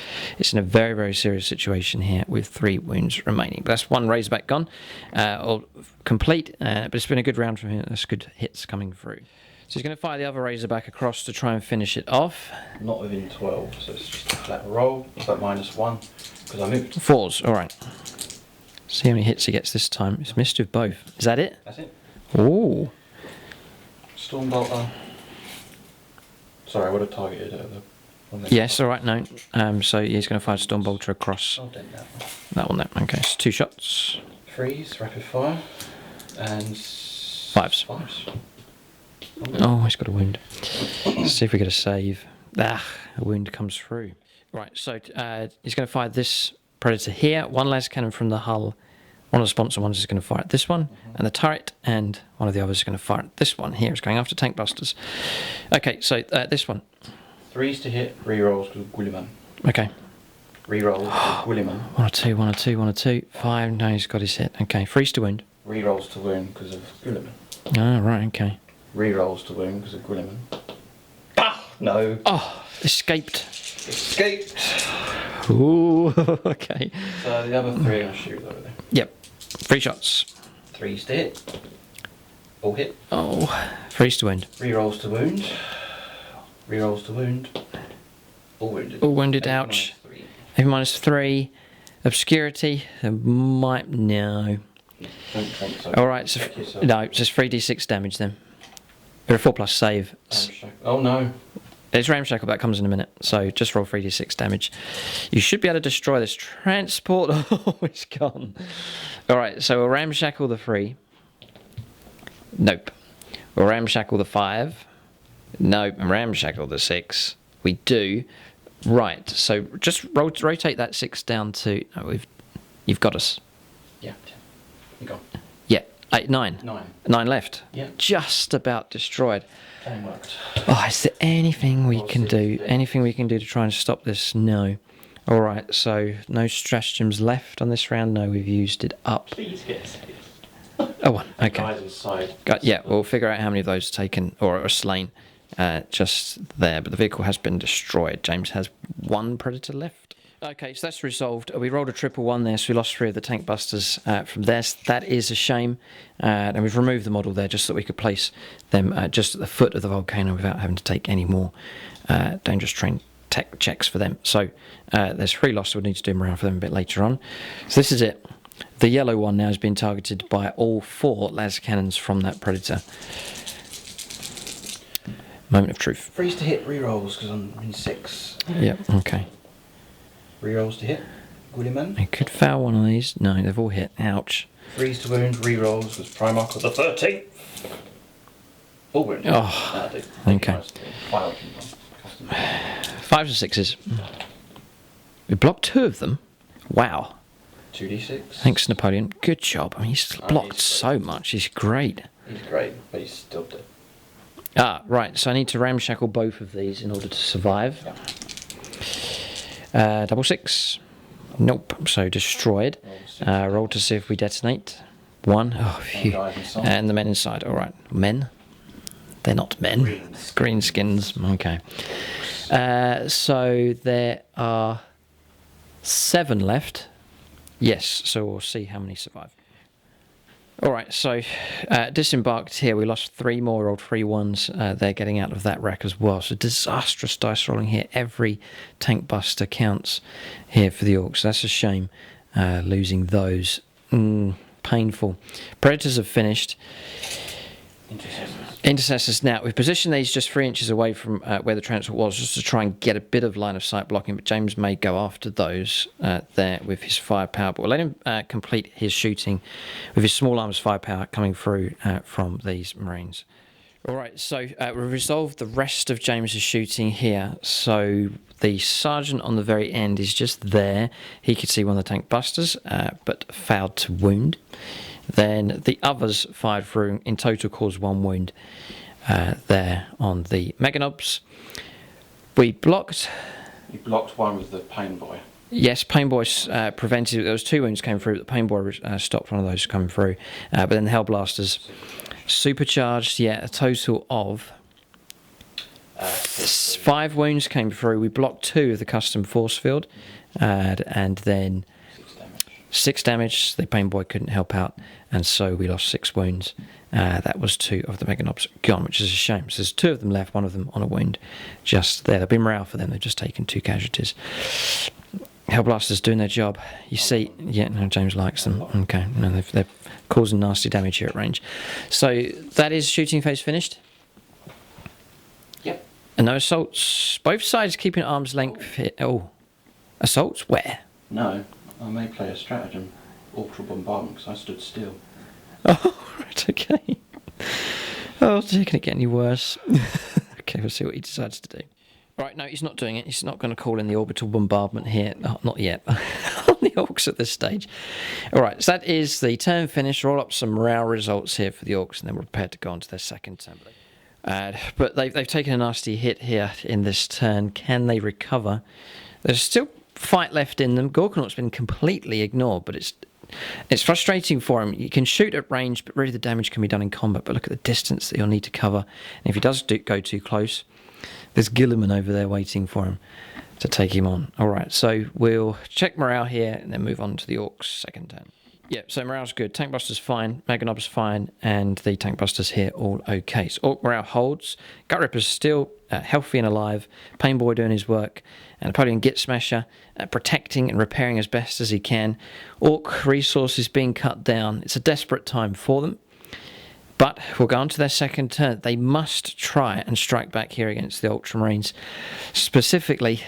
in a very, very serious situation here with 3 wounds remaining. But that's 1 Razorback gone, or complete. But it's been a good round from here. That's good hits coming through. So he's going to fire the other Razorback across to try and finish it off. Not within 12, so it's just a flat roll. It's like -1 because I moved. 4s, alright. See how many hits he gets this time. It's missed with both. Is that it? That's it. Ooh. Stormbolter. Sorry, I would have targeted the. Yes, alright, no. So he's going to fire Stormbolter across. I'll dent that one. That one there. Okay, so 2 shots. Freeze, rapid fire, and 5s. 5s. Oh, he's got a wound. Let's see if we get a save. Ah, a wound comes through. Right, so he's going to fire this Predator here. One las cannon from the hull. One of the sponsor ones is going to fire at this one, and the turret, and one of the others is going to fire at this one here. It's going after tank busters. Okay, so this one. 3s to hit, rerolls with Guilliman. Okay. Rerolls with Guilliman. 1 or 2, 1 or 2, 1 or 2. 5, no, he's got his hit. Okay, 3s to wound. Rerolls to wound because of Guilliman. Ah, right, okay. Rerolls to wound because of Guilliman. Ah, no. Oh, escaped. Escaped. Ooh, okay. So the other 3 are going to shoot over there. Yep, 3 shots. 3s to hit. All hit. Oh, 3s to wound. Rerolls to wound. Rerolls to wound. All wounded. All wounded, ouch. -3. Obscurity. Might. No. Don't think so. Alright, so. No, it's just 3d6 damage then. Or a 4+ save. Oh no. It's ramshackle, that comes in a minute. So just roll 3d6 damage. You should be able to destroy this transport. Oh, it's gone. Alright, so we'll ramshackle the 3. Nope. We'll ramshackle the 5. Nope. And ramshackle the 6. We do. Right, so just rotate that 6 down to... Oh, you've got us. Yeah, 10. You go. Yeah, 8, 9. 9 left. Yeah. Just about destroyed. Plan worked. Oh, is there anything we can do? Anything we can do to try and stop this? No. Alright, so no stratagems left on this round. No, we've used it up. Please get Oh, 1. Okay. guys inside. Yeah, we'll figure out how many of those are taken or are slain just there. But the vehicle has been destroyed. James has 1 predator left. Okay, so that's resolved. We rolled a 1-1 there, so we lost 3 of the tank busters from there. So that is a shame. And we've removed the model there just so that we could place them just at the foot of the volcano without having to take any more dangerous terrain tech checks for them. So there's 3 lost, so we'll need to do them around for them a bit later on. So this is it. The yellow one now has been targeted by all 4 las cannons from that predator. Moment of truth. Freeze to hit, rerolls because I'm in 6. Yep, okay. Rerolls to hit, Guilliman. I could foul one of these. No, they've all hit. Ouch. Freeze to wound, rerolls with Primarch of the 13th. All wounded. Oh, okay. 5s or 6s. We blocked 2 of them. Wow. 2d6. Thanks, Napoleon. Good job. I mean, he's blocked so much. He's great. He's great, but he's still dead. Ah, right. So I need to ramshackle both of these in order to survive. Yeah. Double 6. Nope. So destroyed. Roll to see if we detonate. 1. Oh, phew. And the men inside. All right. Men? They're not men. Greenskins. Okay. So there are 7 left. Yes. So we'll see how many survive. Alright, so disembarked here, we lost 3 more, rolled 3 1s, they're getting out of that wreck as well. So disastrous dice rolling here, every tank buster counts here for the Orks. That's a shame, losing those. Painful. Predators have finished. Intercessors now. We've positioned these just 3 inches away from where the transport was, just to try and get a bit of line of sight blocking, but James may go after those there with his firepower, but we'll let him complete his shooting with his small arms firepower coming through from these Marines. Alright, so we've resolved the rest of James's shooting here, so the sergeant on the very end is just there. He could see one of the tank busters, but failed to wound. Then the others fired through, in total caused 1 wound there on the Meganobs. We blocked... You blocked one with the pain boy. Yes, pain boy prevented... There was 2 wounds came through, but the pain boy stopped one of those coming through. But then the Hellblasters supercharged, yeah, a total of... 5 wounds came through. We blocked 2 of the custom force field. And then... 6 damage. The Pain Boy couldn't help out, and so we lost 6 wounds. That was 2 of the Mega Knobs gone, which is a shame. So there's 2 of them left, 1 of them on a wound just there. There'll be morale for them. They've just taken 2 casualties. Hellblasters doing their job. You see, yeah, no, James likes them. Okay, no, they're causing nasty damage here at range. So that is shooting phase finished. Yep. And no assaults. Both sides keeping arm's length here. Oh, assaults where? No, I may play a stratagem, orbital bombardment, because I stood still. Oh, right, okay. Oh, can it get any worse? Okay, we'll see what he decides to do. Right, no, he's not doing it. He's not going to call in the orbital bombardment here. Oh, not yet. On the Orks at this stage. All right, so that is the turn finish. Roll up some morale results here for the Orks, and then we're prepared to go on to their second turn. But they've taken a nasty hit here in this turn. Can they recover? There's still fight left in them. Gorkanaut's been completely ignored, but it's frustrating for him. You can shoot at range, but really the damage can be done in combat. But look at the distance that he'll need to cover. And if he does go too close, there's Guilliman over there waiting for him to take him on. All right, so we'll check morale here and then move on to the Orcs' second turn. Yeah, so morale's good. Tank Buster's fine, Mega Knob's fine, and the Tank Busters here all okay. So Orc morale holds. Gut Ripper's still healthy and alive. Pain Boy doing his work. And Napoleon Git Smasher protecting and repairing as best as he can. Orc resources being cut down. It's a desperate time for them. But we'll go on to their second turn. They must try and strike back here against the Ultramarines. Specifically,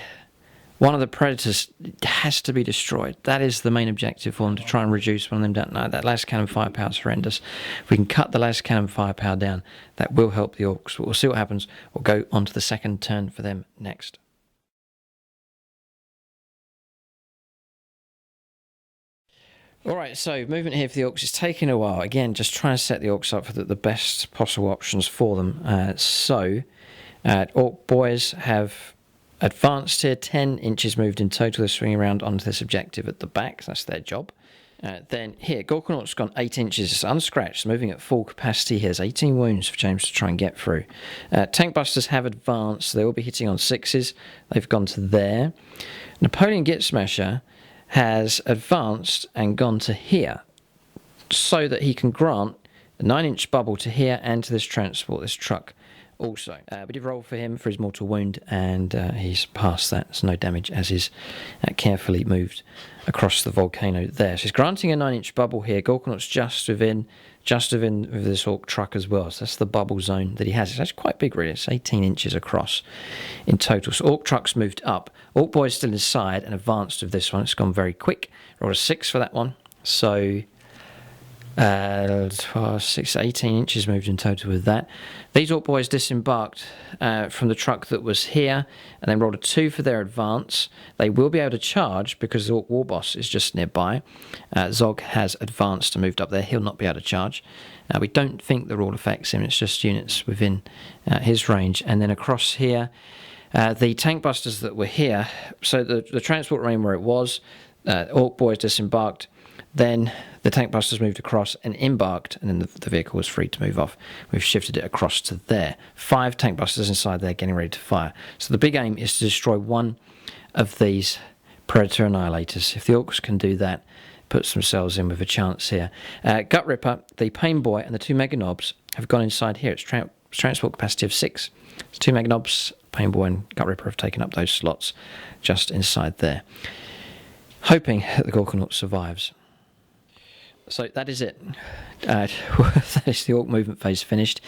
one of the Predators has to be destroyed. That is the main objective for them, to try and reduce one of them down. No, that las cannon firepower is horrendous. If we can cut the las cannon firepower down, that will help the Orcs. But we'll see what happens. We'll go on to the second turn for them next. Alright, so movement here for the Orcs is taking a while. Again, just trying to set the Orcs up for the best possible options for them. Orc boys have advanced here, 10 inches moved in total. They're swinging around onto this objective at the back. That's their job. Then here, Gorkanaut's gone 8 inches. It's unscratched, moving at full capacity here. There's 18 wounds for James to try and get through. Tank Busters have advanced. They will be hitting on 6s. They've gone to there. Napoleon Git Smasher has advanced and gone to here so that he can grant a 9-inch bubble to here and to this transport, this truck also. We did roll for him for his mortal wound, and he's passed that. There's no damage as he's carefully moved across the volcano there. So he's granting a 9-inch bubble here. Gorkanaut's just within of this Orc truck as well. So that's the bubble zone that he has. It's actually quite big, really. It's 18 inches across in total. So Orc truck's moved up. Orc boy's still inside and advanced with this one. It's gone very quick. Rolled a 6 for that one. So 18 inches moved in total with that. These Orc boys disembarked from the truck that was here and then rolled a 2 for their advance. They will be able to charge because the Orc war boss is just nearby. Zog has advanced and moved up there. He'll not be able to charge. We don't think the rule affects him. It's just units within his range. And then across here, the tank busters that were here, so the transport range where it was, Orc boys disembarked. Then the tank busters moved across and embarked, and then the vehicle was free to move off. We've shifted it across to there. 5 tank busters inside there getting ready to fire. So the big aim is to destroy one of these Predator Annihilators. If the Orcs can do that, puts themselves in with a chance here. Gut Ripper, the Pain Boy, and the 2 Mega Knobs have gone inside here. It's transport capacity of 6. It's 2 Mega Knobs, Pain Boy and Gut Ripper have taken up those slots just inside there. Hoping that the Gorkanaut survives. So that is it. That is the Orc movement phase finished.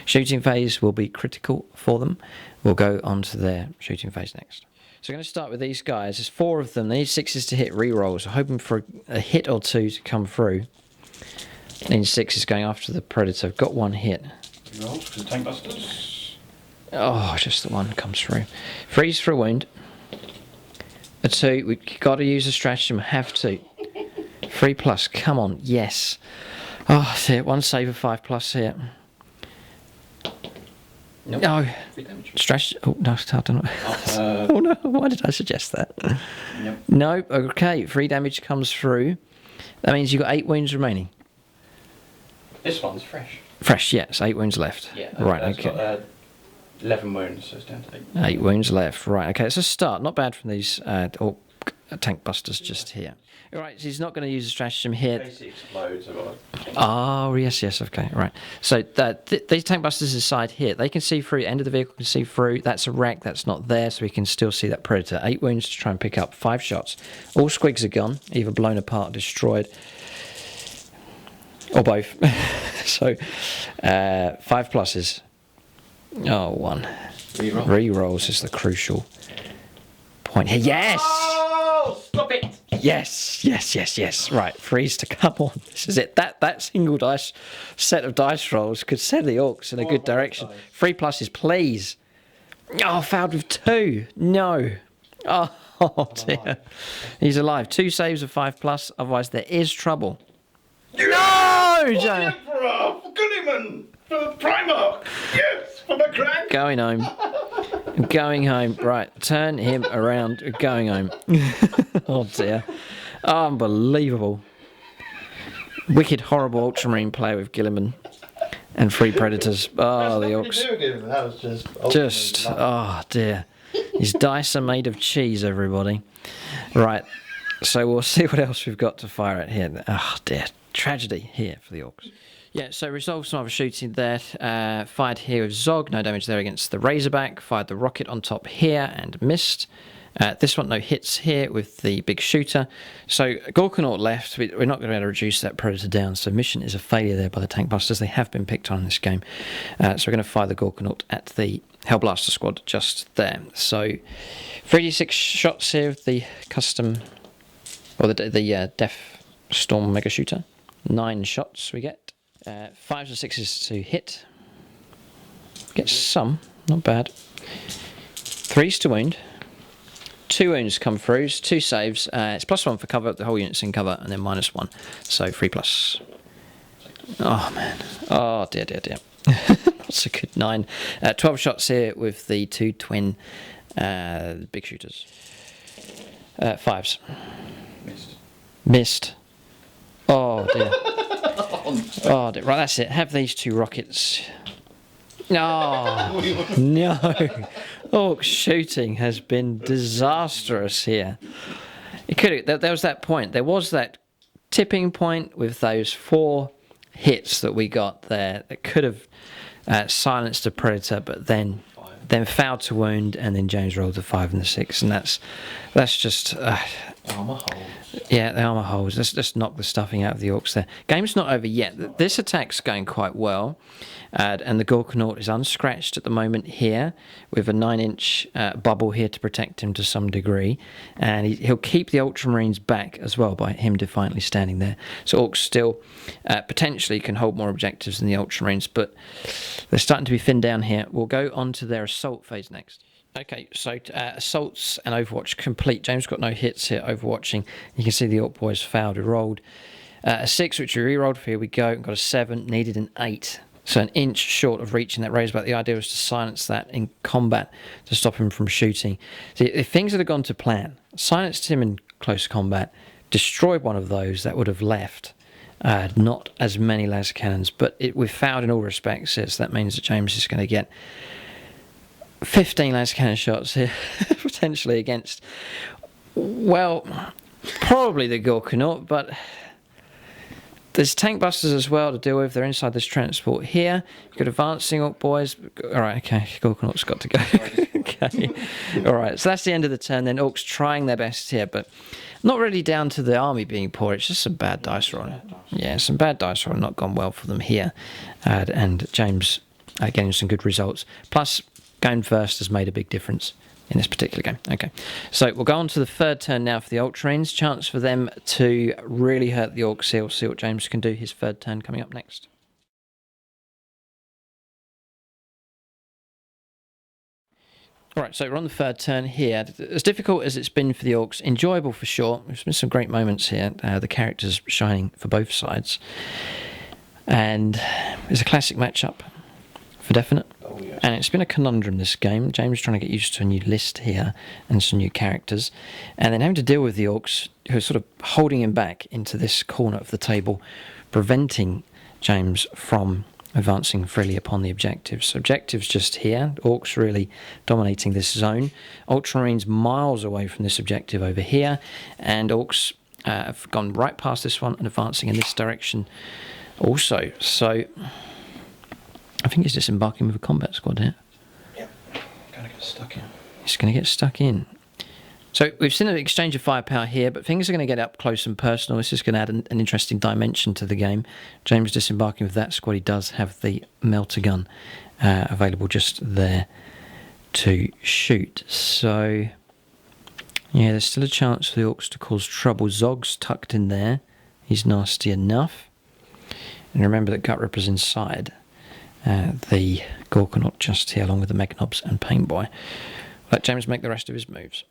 Shooting phase will be critical for them. We'll go on to their shooting phase next. So we're going to start with these guys. There's 4 of them. They need 6s to hit rerolls. So hoping for a hit or 2 to come through. Need 6s going after the Predator. Got 1 hit. Rerolls for the tank busters. Oh, just the 1 comes through. Freeze for a wound. A 2. We've got to use a stratagem. Have to. 3+, come on, yes. Oh, see it, 1 save of 5+ here. Nope. No. Strategy. Oh, no, I don't know. Oh no, why did I suggest that? Nope. No, okay, 3 damage comes through. That means you've got 8 wounds remaining. This one's fresh. Fresh, yes, 8 wounds left. Yeah, right, that's okay. Got, 11 wounds, so it's down to 8. 8 wounds left, right, okay, it's a start. Not bad from these tank busters just here. All right, so he's not going to use a stratagem here. Basically explodes a lot. Oh, yes, okay, right. So these tank busters inside here, they can see through, end of the vehicle can see through. That's a wreck, that's not there, so we can still see that Predator. 8 wounds to try and pick up, 5 shots. All squigs are gone, either blown apart, destroyed, or both. So, 5 pluses. Oh, 1. Rerolls is the crucial point here. Yes! Oh, stop it! Yes. Right, freeze to come on. This is it. That single dice set of dice rolls could send the Orks in a good direction. 3 pluses, please. Oh, fouled with 2. No. Oh dear. He's alive. 2 saves of 5+. Otherwise, there is trouble. No, Joe. Guilliman for the Primarch. Yes, for the crack. Going home. Right, turn him around. Going home. Oh dear. Unbelievable. Wicked, horrible Ultramarine player with Guilliman and 3 Predators. Oh, the Orks. That was just oh dear. His dice are made of cheese, everybody. Right, so we'll see what else we've got to fire at here. Oh dear. Tragedy here for the Orks. Yeah, so resolved some other shooting there. Fired here with Zog, no damage there against the Razorback. Fired the rocket on top here and missed. This one, no hits here with the big shooter. So Gorkanaut left. We're not going to be able to reduce that Predator down. So mission is a failure there by the tank busters. They have been picked on in this game. So we're going to fire the Gorkanaut at the Hellblaster squad just there. So 3d6 shots here with the custom, or the Death Storm Mega Shooter. 9 shots we get. 5s and 6s to hit. Get some, not bad. 3s to wound. 2 wounds come through, 2 saves. It's +1 for cover, the whole unit's in cover, and then -1. So 3+. Oh man. Oh dear. That's a good 9. 12 shots here with the 2 twin big shooters. 5s. Missed. Oh dear. Oh dear. Right, that's it. Have these 2 rockets. No. Orc shooting has been disastrous here. It could. There was that point. There was that tipping point with those 4 hits that we got there that could have silenced a Predator, but then failed to wound, and then James rolled the 5 and the 6, and that's just armor holes. Yeah, the armor holes. Let's just knock the stuffing out of the Orks there. Game's not over yet. This attack's going quite well, and the Gorkanaut is unscratched at the moment here with a 9-inch bubble here to protect him to some degree, and he'll keep the Ultramarines back as well by him defiantly standing there. So Orks still potentially can hold more objectives than the Ultramarines, but they're starting to be thinned down here. We'll go on to their assault phase next. Okay, so assaults and Overwatch complete. James got no hits here, Overwatching. You can see the Ork boys failed. We rolled a 6, which we re-rolled. Here we go. Got a 7, needed an 8. So an inch short of reaching that Razorback. The idea was to silence that in combat to stop him from shooting. See, if things had gone to plan, silenced him in close combat, destroyed one of those, that would have left not as many laser cannons. But we've fouled in all respects. So that means that James is going to get 15 laser cannon shots here, potentially against, well, probably the Gorkanaut, but there's tank busters as well to deal with. They're inside this transport here. You've got advancing Ork boys. All right, okay, Gorkanaut's got to go. Okay, all right, so that's the end of the turn then. Orks trying their best here, but not really down to the army being poor. It's just some bad dice rolling. Yeah, some bad dice rolling, not gone well for them here. And James getting some good results. Plus, going first has made a big difference in this particular game. Okay, so we'll go on to the 3rd turn now for the Ultramarines. Chance for them to really hurt the Orks here. We'll see what James can do. His 3rd turn coming up next. Alright, so we're on the 3rd turn here. As difficult as it's been for the Orks, enjoyable for sure. There's been some great moments here. The characters shining for both sides. And it's a classic matchup, for definite. Oh, yeah. And it's been a conundrum, this game. James is trying to get used to a new list here and some new characters, and then having to deal with the Orks who are sort of holding him back into this corner of the table, preventing James from advancing freely upon the objectives. So objectives just here. Orks really dominating this zone. Ultramarines miles away from this objective over here, and Orks have gone right past this one and advancing in this direction also. So I think he's disembarking with a combat squad here. Yep. Gonna get stuck in. He's going to get stuck in. So we've seen an exchange of firepower here, but things are going to get up close and personal. This is going to add an interesting dimension to the game. James disembarking with that squad. He does have the melter gun available just there to shoot. So, yeah, there's still a chance for the Orks to cause trouble. Zog's tucked in there. He's nasty enough. And remember that Gut Ripper's inside the Gorkanaut just here, along with the Megnobs and Painboy. Let James make the rest of his moves.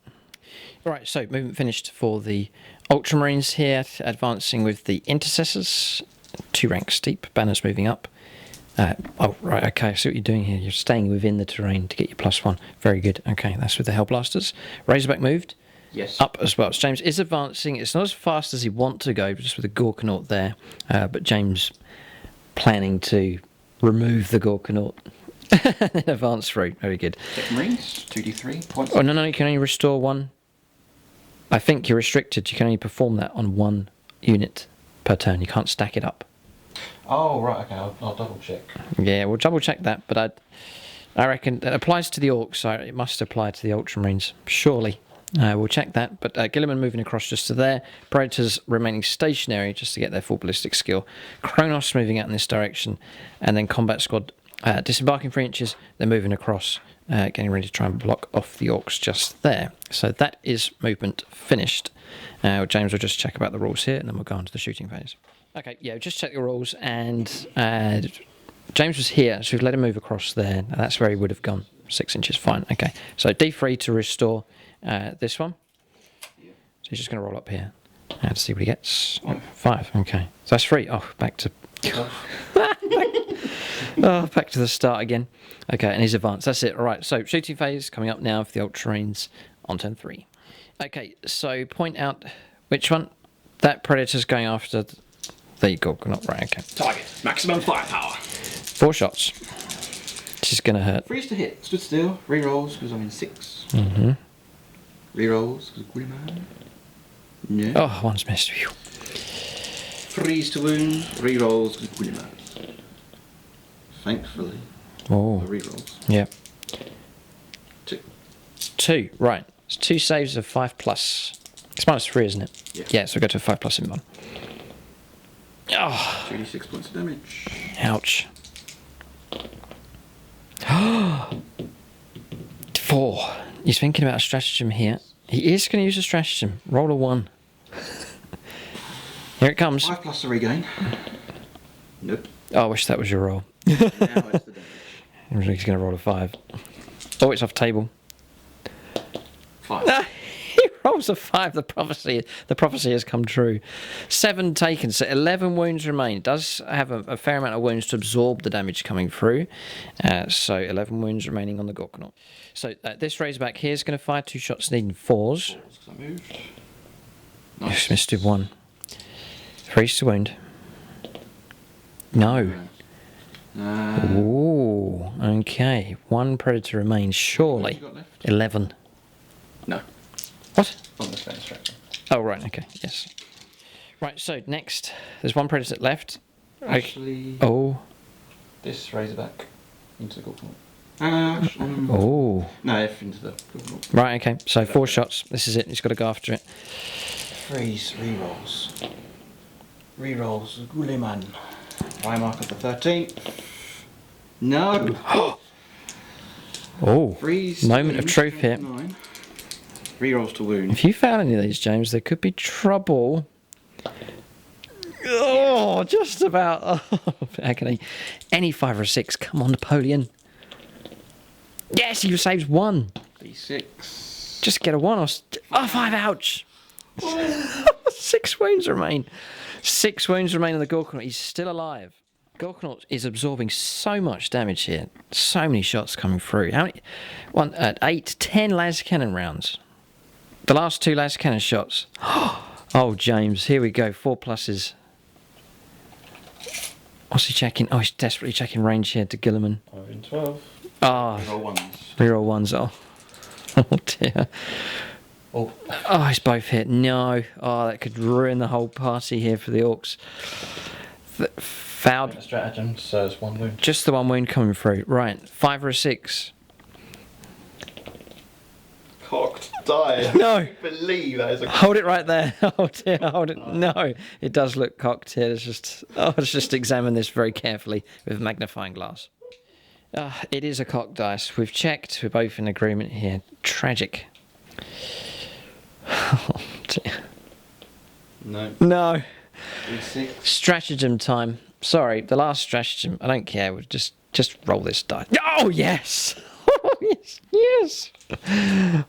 Alright, so movement finished for the Ultramarines here, advancing with the Intercessors, 2 ranks steep, banners moving up. Oh, right, okay, I see what you're doing here. You're staying within the terrain to get your +1. Very good. Okay, that's with the Hellblasters. Razorback moved. Yes. Up as well. So James is advancing. It's not as fast as he wants to go, just with the Gorkanaut there. But James planning to remove the Gorkanaut and then advance through. Very good. Marines, 2d3 points. Oh, no, you can only restore 1. I think you're restricted. You can only perform that on 1 unit per turn. You can't stack it up. Oh, right, okay, I'll double check. Yeah, we'll double check that, but I reckon it applies to the Orks, so it must apply to the Ultramarines, surely. We'll check that, but Guilliman moving across just to there. Predators remaining stationary just to get their full ballistic skill. Kronos moving out in this direction, and then Combat Squad disembarking 3 inches, then moving across, getting ready to try and block off the Orks just there. So that is movement finished. James will just check about the rules here, and then we'll go on to the shooting phase. Okay, yeah, just check the rules, and James was here, so we've let him move across there. Now that's where he would have gone. 6 inches, fine. Okay, so D3 to restore this one. So he's just going to roll up here and see what he gets. 5, okay. So that's 3. Oh, back to... oh, back to the start again. Okay, and he's advanced. That's it. All right, so shooting phase coming up now for the Ultramarines on turn 3. Okay, so point out which one. That Predator's going after the Gorkanaut. Right, okay. Target, maximum firepower. 4 shots. This is going to hurt. Freeze to hit, stood still, rerolls because I'm in 6. Mm-hmm. Rerolls because Guilliman. Yeah. Oh, one's missed. Phew. Freeze to wound, rerolls because Guilliman. Thankfully. Oh. The rerolls. Yeah. 2. 2, right. It's 2 saves of 5+. It's -3, isn't it? Yeah. Yeah, so we go to a 5+ in one. Oh. 36 points of damage. Ouch. 4. He's thinking about a stratagem here. He is going to use a stratagem. Roll a 1. Here it comes. 5+ to regain. Nope. Oh, I wish that was your roll. Now it's the damage. He's going to roll a 5. Oh, it's off table. 5. He rolls a 5. The prophecy has come true. 7 taken, so 11 wounds remain. Does have a fair amount of wounds to absorb the damage coming through. So 11 wounds remaining on the Gorkanaut. So this Razorback here is going to fire 2 shots needing 4s. I moved. Nice. Missed with 1. Freeze to wound. No. Ooh, okay. 1 Predator remains, surely. 11. No. What? On the spell instruction. Oh, right, okay, yes. Right, so next, there's 1 Predator left. Actually, Oh. this Razorback into the Gorkanaut. Oh. No, F into the Gorkanaut. Right, okay, so 4 shots. This is it, he's got to go after it. Freeze, rerolls. Rerolls, Guilliman. Primarch of the 13th. No! Oh, Freeze. moment of truth here. 9. Rerolls to wound. If you fail any of these, James, there could be trouble. Oh, just about. Oh, agony. Any 5 or 6. Come on, Napoleon. Yes, he saves 1. D6. Just get a 1 or... Oh, 5, ouch. 6 wounds remain. 6 wounds remain on the Gorkanaut. He's still alive. Gorkanaut is absorbing so much damage here. So many shots coming through. How many? 8, 10 las cannon rounds. The last 2 las cannon shots. Oh, James, here we go. 4 pluses. What's he checking? Oh, he's desperately checking range here to Guilliman. 5 in 12. Ah, Reroll ones. reroll ones. Oh, oh dear. Oh, Oh, it's both hit. No. Oh, that could ruin the whole party here for the Orks. Fouled. stratagem, so it's 1 wound. Just the 1 wound coming through. Right. 5 or a 6. Cocked die. No. I can't believe that is a Hold it right there. Oh dear, hold it. No, it does look cocked here. Let's just examine this very carefully with a magnifying glass. It is a cocked dice. We've checked. We're both in agreement here. Tragic. Oh dear. No. No. E6. Stratagem time. Sorry, the last stratagem. I don't care. We'll just roll this die. Oh yes. Oh yes. Yes.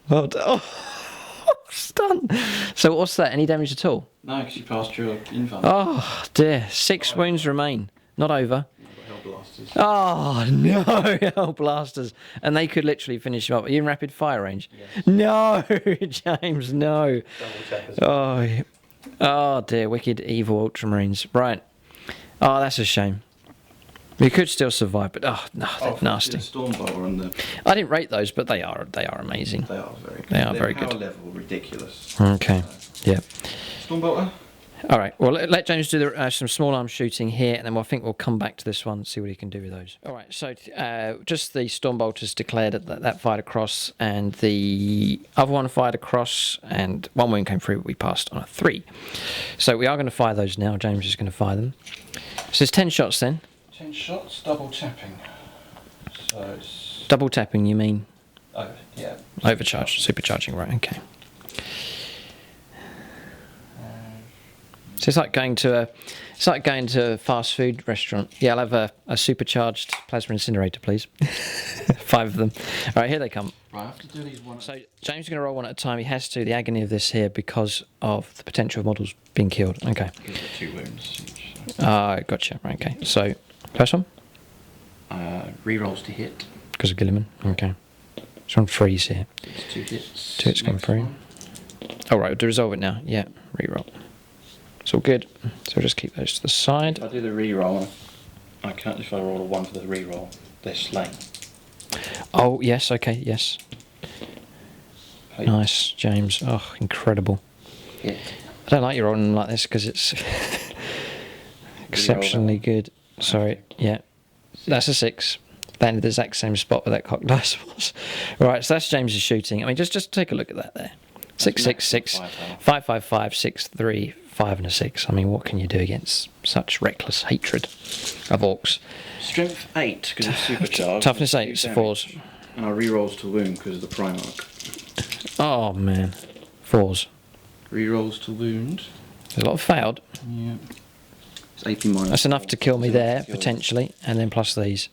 Well done. Oh, stunned. So what's that? Any damage at all? No, because you passed your infant. Oh dear. 6 wounds remain. Not over. Hell blasters. Oh no, hell blasters. And they could literally finish him up. Are you in rapid fire range? Yes. No, James, no. Double tap as well. Oh dear, wicked evil Ultramarines. Right. Oh, that's a shame. We could still survive, but oh no, they're nasty. The Stormbolter and the... I didn't rate those, but they are amazing. They are very good. They are Their very power good. level ridiculous. Okay. Yeah. Stormbolter? All right. Well, let James do some small arm shooting here, and then I think we'll come back to this one and see what he can do with those. All right. So just the Stormbolters declared that fired across, and the other one fired across, and 1 wound came through. We passed on a 3. So we are going to fire those now. James is going to fire them. So it's 10 shots then. 10 shots, double tapping. So it's... Double tapping, you mean? Oh, yeah. Overcharge, supercharging, right? Okay. So it's like going to a fast food restaurant. Yeah, I'll have a supercharged plasma incinerator, please. 5 of them. All right, here they come. Right, I have to do these one. So James is going to roll one at a time. He has to. The agony of this here because of the potential of models being killed. Okay. He's got 2 wounds each. Gotcha. Right, okay. So first one. Rerolls to hit. Because of Guilliman. Okay. It's on freeze here. It's 2 hits. 2 hits come Next through. one. All right, we'll to resolve it now. Yeah, reroll. It's all good. So we'll just keep those to the side. If I do the reroll, I can't. If I roll a 1 for the reroll, they're slain. Oh yes, okay, yes. Hey. Nice, James. Oh, incredible. Hit. I don't like you rolling like this because it's exceptionally good. Sorry, yeah. That's a 6. Landed the exact same spot where that cocked dice was. Right, so that's James's shooting. I mean, just take a look at that there. 6, 6, 6, 5, 5, 5, 6, 3, 5 and a 6. I mean, what can you do against such reckless hatred of Orks? Strength 8 because it's supercharged. Toughness 8, it's 4s. And our rerolls to wound because of the Primarch. Oh man, 4s. Rerolls to wound. There's a lot of failed. Yeah. It's 80 minus. That's enough to kill me It's enough there, to kill. potentially, and then plus these.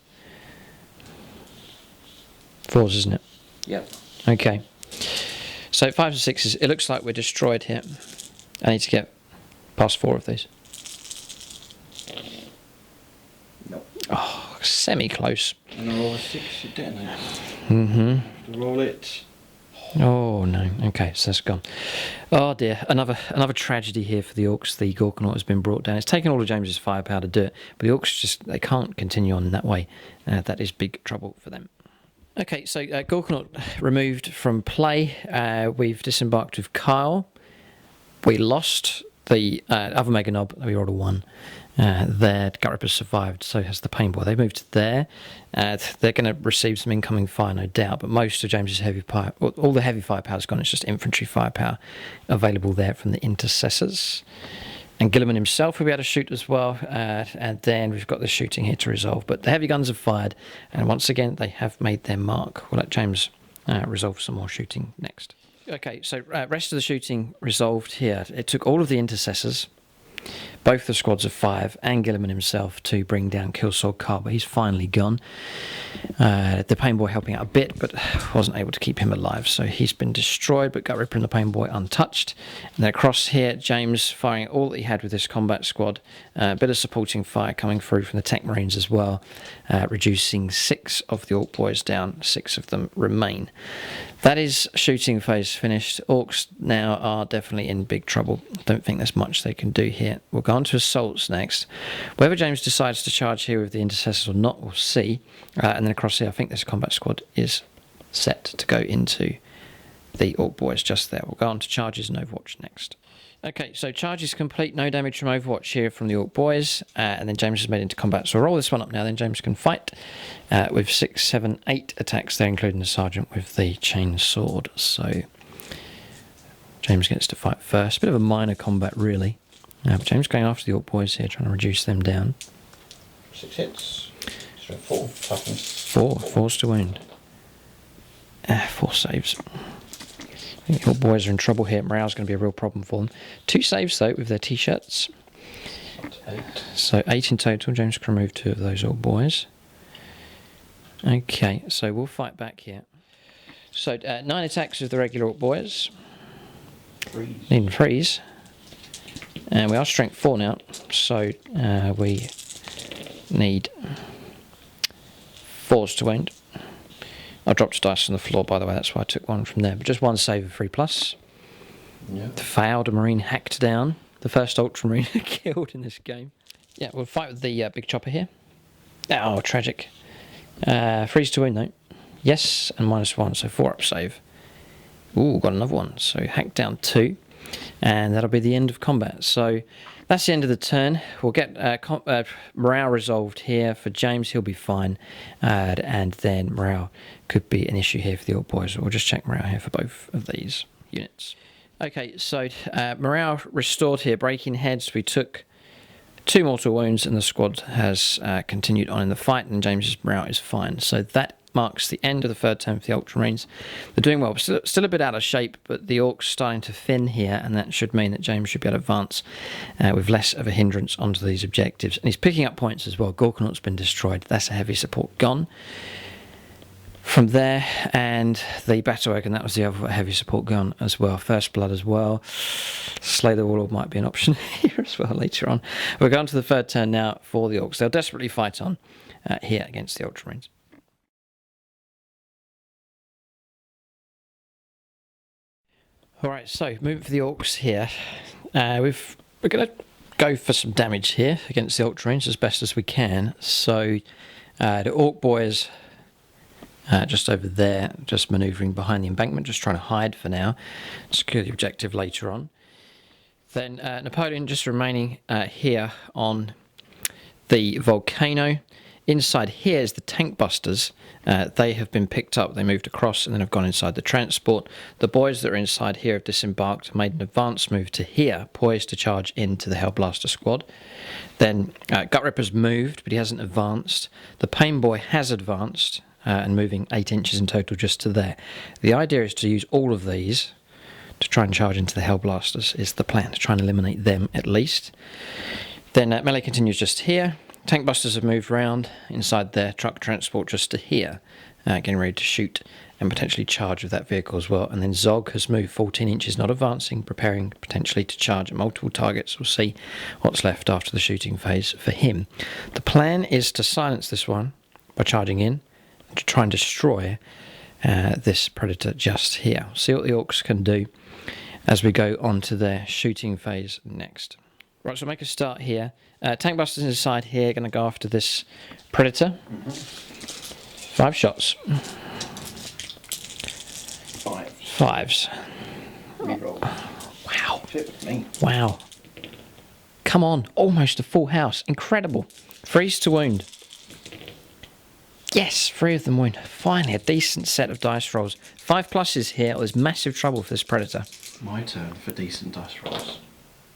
4s, isn't it? Yep. Okay. So 5s and 6s, it looks like we're destroyed here. I need to get past 4 of these. Nope. Oh, semi-close. And I roll a 6, it detonates. Mm-hmm. To roll it. Oh no. Okay, so that's gone. Oh dear. Another tragedy here for the Orks. The Gorkanaut has been brought down. It's taken all of James's firepower to do it, but the Orks they can't continue on in that way. That is big trouble for them. Okay, so Gorkanaut removed from play. We've disembarked with Kyle. We lost the other Mega Knob. We rolled a 1. Their Gut Ripper survived, so has the Pain Boy. They moved there. They're going to receive some incoming fire, no doubt, but most of James's heavy fire, all the heavy firepower's gone. It's just infantry firepower available there from the intercessors. And Guilliman himself will be able to shoot as well. And then we've got the shooting here to resolve. But the heavy guns have fired, and once again, they have made their mark. We'll let James resolve some more shooting next. Okay, so rest of the shooting resolved here. It took all of the intercessors, both the squads of 5 and Guilliman himself to bring down Killsword Carl, but he's finally gone. The Pain Boy helping out a bit, but wasn't able to keep him alive, so he's been destroyed, but Gut Ripper and the Pain Boy untouched. And then across here, James firing all that he had with this combat squad. A bit of supporting fire coming through from the Tech Marines as well, reducing 6 of the Ork boys down, 6 of them remain. That is shooting phase finished. Orks now are definitely in big trouble. Don't think there's much they can do here. We'll go go on to assaults next. Whether James decides to charge here with the intercessors or not, we'll see. And then across here, I think this combat squad is set to go into the Ork boys just there. We'll go on to charges and Overwatch next. Okay, so charge is complete, no damage from Overwatch here from the Ork boys, and then James is made into combat. So we'll roll this one up now, then James can fight with 6, 7, 8 attacks there, including the sergeant with the chain sword. So James gets to fight first. Bit of a minor combat, really. But James going after the Ork boys here, trying to reduce them down. 6 hits. So 4 toughness. 4 force to wound. 4 saves. I think the Ork boys are in trouble here. Morale's going to be a real problem for them. 2 saves, though, with their t-shirts. 8. So 8 in total. James can remove 2 of those Ork boys. Okay, so we'll fight back here. So 9 attacks with the regular Ork boys. Needing freeze. And we are strength 4 now. So we need 4s to wound. I dropped a dice on the floor, by the way, that's why I took 1 from there. But just 1 save of 3+. Yeah. The failed Marine hacked down. The first Ultramarine killed in this game. Yeah, we'll fight with the big chopper here. Oh, tragic. Freeze to wound, though. Yes, and -1, so 4 up save. Ooh, got another one. So hacked down 2. And that'll be the end of combat. So that's the end of the turn. We'll get morale resolved here for James. He'll be fine. And then morale could be an issue here for the Ork boys. We'll just check morale here for both of these units. Okay, so morale restored here. Breaking heads. We took 2 mortal wounds and the squad has continued on in the fight. And James's morale is fine. So that marks the end of the 3rd turn for the Ultramarines. They're doing well, still a bit out of shape, but the Orks starting to thin here, and that should mean that James should be able to advance with less of a hindrance onto these objectives. And he's picking up points as well. Gorkanaut's been destroyed. That's a heavy support gone. From there, and the Battle Wagon, that was the other heavy support gun as well. First Blood as well. Slay the Warlord might be an option here as well later on. We're going to the 3rd turn now for the Orks. They'll desperately fight on here against the Ultramarines. Alright, so moving for the Orks here. We're going to go for some damage here against the Ultramarines as best as we can. So the Ork boys just over there, just manoeuvring behind the embankment, just trying to hide for now. Secure the objective later on. Then Napoleon just remaining here on the volcano. Inside here is the tank busters. They have been picked up. They moved across and then have gone inside the transport. The boys that are inside here have disembarked, made an advance move to here, poised to charge into the Hellblaster squad. Then Gut Ripper's moved, but he hasn't advanced. The Pain Boy has advanced and moving 8 inches in total just to there. The idea is to use all of these to try and charge into the Hellblasters is the plan, to try and eliminate them at least. Then melee continues just here. Tank busters have moved round inside their truck transport just to here, getting ready to shoot and potentially charge with that vehicle as well. And then Zog has moved 14 inches, not advancing, preparing potentially to charge at multiple targets. We'll see what's left after the shooting phase for him. The plan is to silence this one by charging in and to try and destroy this Predator just here. See what the Orks can do as we go on to their shooting phase next. Right, so make a start here. Tank busters inside here, going to go after this Predator. 5 shots. 5s. Wow. Wow. Come on, almost a full house. Incredible. Freeze to wound. Yes, 3 of them wound. Finally, a decent set of dice rolls. 5 pluses here. There's massive trouble for this Predator. My turn for decent dice rolls.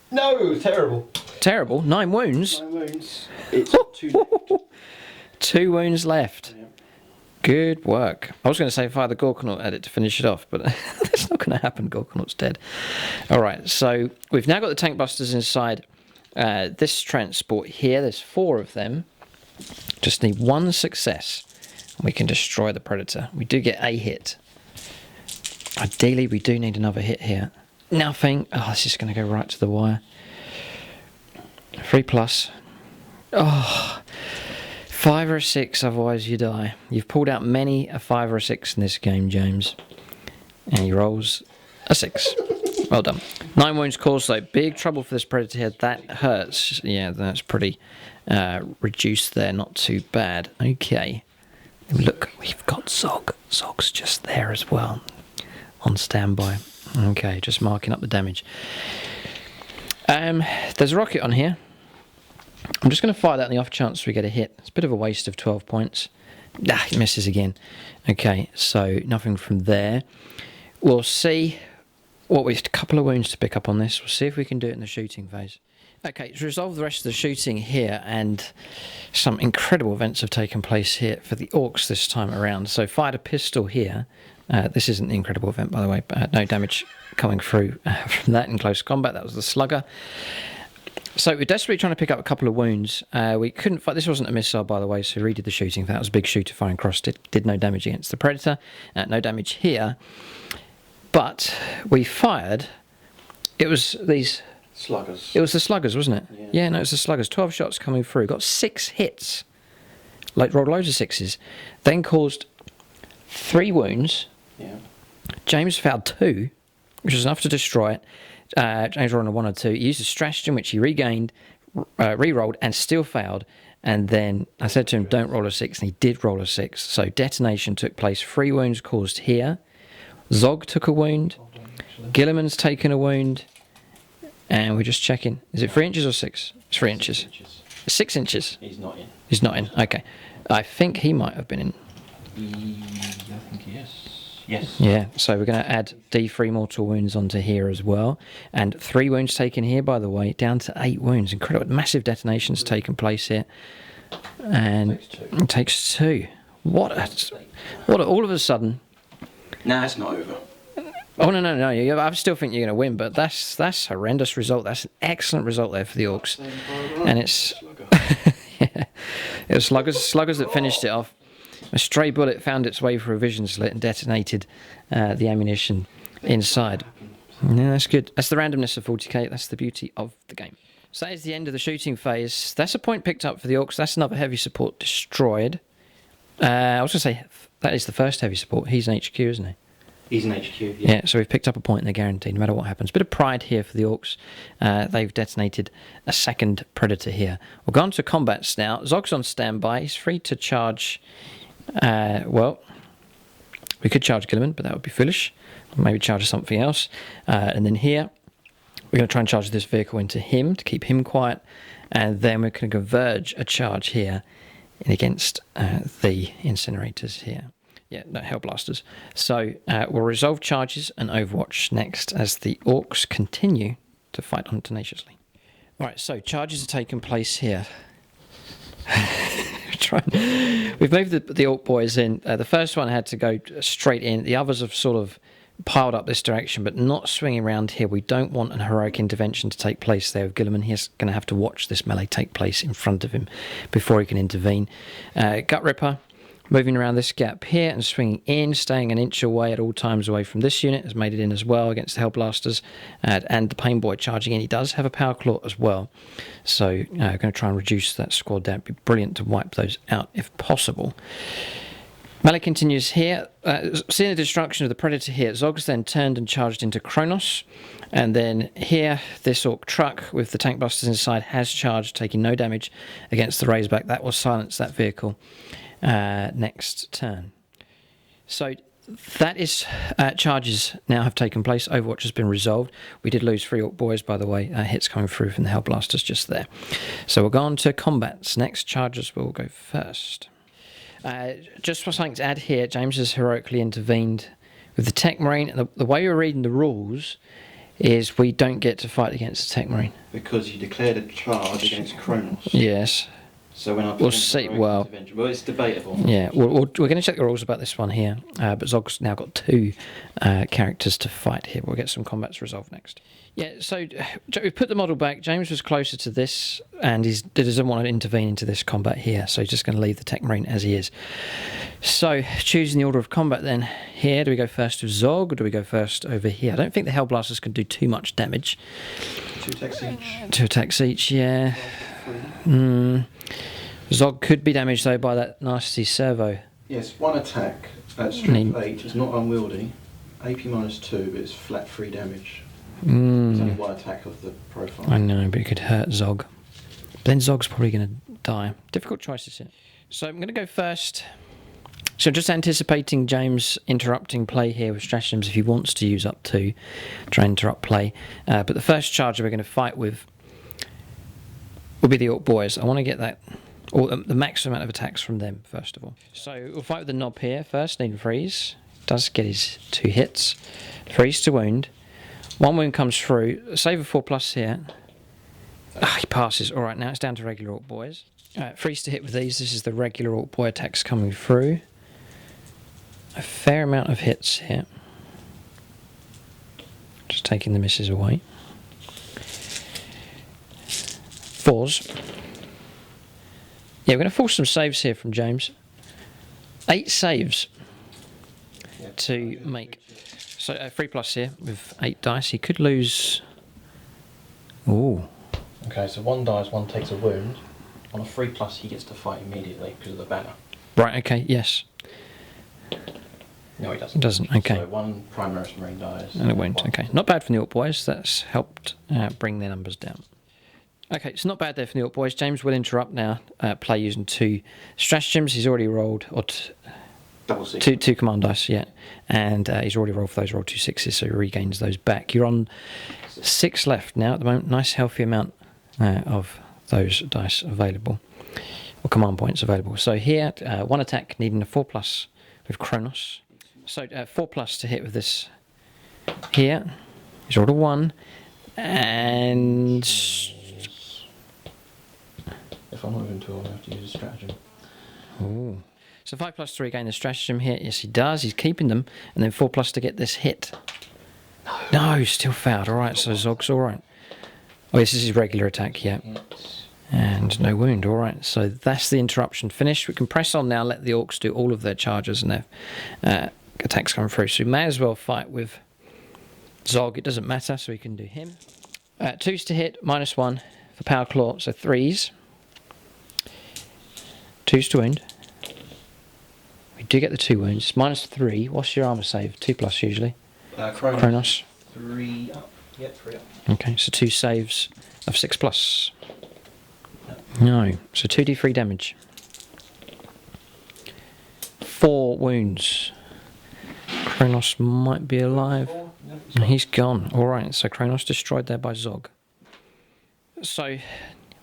No, terrible. Terrible. 9 wounds. 9 wounds. It's 2 left. 2 wounds left. Yeah. Good work. I was going to say fire the Gorkanaut at it to finish it off, but that's not going to happen. Gorkanaut's dead. All right, so we've now got the tank busters inside this transport here. There's 4 of them. Just need 1 success, and we can destroy the Predator. We do get a hit. Ideally, we do need another hit here. Nothing. Oh, this is going to go right to the wire. 3 plus. Oh, 5 or 6, otherwise you die. You've pulled out many a 5 or 6 in this game, James. And he rolls a 6. Well done. 9 wounds caused, though. Big trouble for this predator here. That hurts. Yeah, that's pretty reduced there. Not too bad. Okay. Look, we've got Zog. Zog's just there as well. On standby. Okay, just marking up the damage. There's a rocket on here. I'm just going to fire that on the off chance we get a hit. It's a bit of a waste of 12 points. Ah, it misses again. Okay, so nothing from there. We'll see what we've a couple of wounds to pick up on this. We'll see if we can do it in the shooting phase. Okay, to resolve the rest of the shooting here, and some incredible events have taken place here for the Orks this time around. So fired a pistol here. This isn't an incredible event, by the way, but no damage coming through from that in close combat. That was the slugger. So we're desperately trying to pick up a couple of wounds. We couldn't fight. This wasn't a missile, by the way, so redid the shooting. That was a big shooter firing across. Did no damage against the predator. No damage here. But we fired. It was these Sluggers. It was the sluggers, wasn't it? Yeah. Yeah, no, it was the sluggers. 12 shots coming through. Got 6 hits. Like rolled loads of 6s. Then caused 3 wounds. Yeah. James fouled 2, which was enough to destroy it. James rolled on a 1 or 2. He used a stratagem which he regained, re-rolled, and still failed. And then I said to him, don't roll a 6, and he did roll a 6. So detonation took place. 3 wounds caused here. Zog took a wound. Guilliman's taken a wound. And we're just checking. Is it 3 inches or 6? It's 3 inches. 6 inches. 6 inches? He's not in. He's not in. Okay. I think he might have been in. I think he is. Yes. Yeah, so we're going to add D3 mortal wounds onto here as well. And 3 wounds taken here, by the way, down to 8 wounds. Incredible. Massive detonations taken place here. And it takes 2. What all of a sudden... Nah, it's not over. Oh, no. I still think you're going to win, but that's a horrendous result. That's an excellent result there for the Orks. And it's... yeah, it was sluggers that finished it off. A stray bullet found its way through a vision slit and detonated the ammunition inside. Yeah, that's good. That's the randomness of 40k. That's the beauty of the game. So that is the end of the shooting phase. That's a point picked up for the Orks. That's another heavy support destroyed. I was going to say, that is the first heavy support. He's an HQ, isn't he? He's an HQ, yeah. Yeah, so we've picked up a point and they're guaranteed, no matter what happens. Bit of pride here for the Orks. They've detonated a second predator here. We'll go on to combats now. Zog's on standby. He's free to charge... well, we could charge Guilliman, but that would be foolish. Maybe charge something else. And then here, we're going to try and charge this vehicle into him to keep him quiet. And then we're going to converge a charge here against the incinerators here. Yeah, no, Hellblasters. So we'll resolve charges and Overwatch next as the Orks continue to fight on tenaciously. All right, so charges are taking place here. We've moved the Ork boys in. The first one had to go straight in. The others have sort of piled up this direction, but not swinging around here. We don't want an heroic intervention to take place there with Guilliman. He's going to have to watch this melee take place in front of him before he can intervene. Gut Ripper moving around this gap here and swinging in, staying an inch away at all times away from this unit, has made it in as well against the Hellblasters. And the Pain Boy charging in. He does have a Power Claw as well. So going to try and reduce that squad down. It'd be brilliant to wipe those out if possible. Melee continues here. Seeing the destruction of the Predator here, Zog's then turned and charged into Kronos. And then here, this Ork truck with the tank busters inside has charged, taking no damage against the Razorback. That will silence that vehicle next turn. So that is charges now have taken place. Overwatch has been resolved. We did lose 3 Ork boys, by the way. Hits coming through from the Hellblasters just there. So we'll go on to combats. Next, charges will go first. Just for something to add here, James has heroically intervened with the Tech Marine. The way you're reading the rules is we don't get to fight against the Tech Marine. Because you declared a charge against Kronos. Yes. So when I We'll see. Well, it's debatable. yeah, we're going to check the rules about this one here. But Zog's now got 2 characters to fight here. We'll get some combats resolved next. Yeah, so we put the model back. James was closer to this, and he doesn't want to intervene into this combat here, so he's just going to leave the Tech Marine as he is. So, choosing the order of combat then. Here, do we go first with Zog, or do we go first over here? I don't think the Hellblasters can do too much damage. 2 attacks each. 2 attacks each, yeah. Zog could be damaged, though, by that nasty servo. Yes, 1 attack at strength 8 is not unwieldy. AP -2, but it's flat 3 damage. There's only one attack of the profile. I know, but it could hurt Zog. Then Zog's probably going to die. Difficult choices here. So I'm going to go first. So just anticipating James interrupting play here with stratagems if he wants to use up to try and interrupt play. But the first charger we're going to fight with will be the Ork boys. I want to get that, or the maximum amount of attacks from them first of all. So we'll fight with the knob here first. Need freeze. Does get his 2 hits. Freeze to wound. 1 wound comes through. Save a 4+ here. He passes. All right, now it's down to regular Ork boys. Freeze to hit with these. This is the regular Ork boy attacks coming through. A fair amount of hits here. Just taking the misses away. 4s. Yeah, we're going to force some saves here from James. 8 saves to make. So 3+ here with 8 dice. He could lose. Ooh. Okay, so 1 dies, 1 takes a wound. On a 3+, he gets to fight immediately because of the banner. Right. Okay. Yes. No, he doesn't. Doesn't. Okay. So 1 Primarch Marine dies. And it won't. Okay. Not bad from the Ork boys. That's helped bring their numbers down. Okay, it's not bad there from the Ork boys. James will interrupt now. Play using 2 stratagems. He's already rolled, or two command dice, yeah. And he's already rolled for those. Rolled 2 6s, so he regains those back. You're on 6 left now at the moment. Nice healthy amount of those dice available, or command points available. So here, 1 attack needing a 4+ with Kronos. So 4+ to hit with this here. He's rolled a 1, and if I'm not even 12, I have to use a stratagem. ooh. So 5+3 gain the stratagem here. Yes, he does. He's keeping them, and then 4+ to get this hit. No, still failed. All right, so Zog's all right. Oh, this is his regular attack, yeah. And no wound, all right. So that's the interruption finished. We can press on now, let the Orks do all of their charges and their attacks come through. So we may as well fight with Zog. It doesn't matter, so we can do him. 2s to hit, -1 for Power Claw, so 3s. 2s to wound. We do get the 2 wounds. -3. What's your armor save? 2+ usually. Kronos. 3 up. Yep, 3 up. Okay, so 2 saves of 6+. No, so 2d3 damage. 4 wounds. Kronos might be alive. He's gone. Alright, so Kronos destroyed there by Zog. So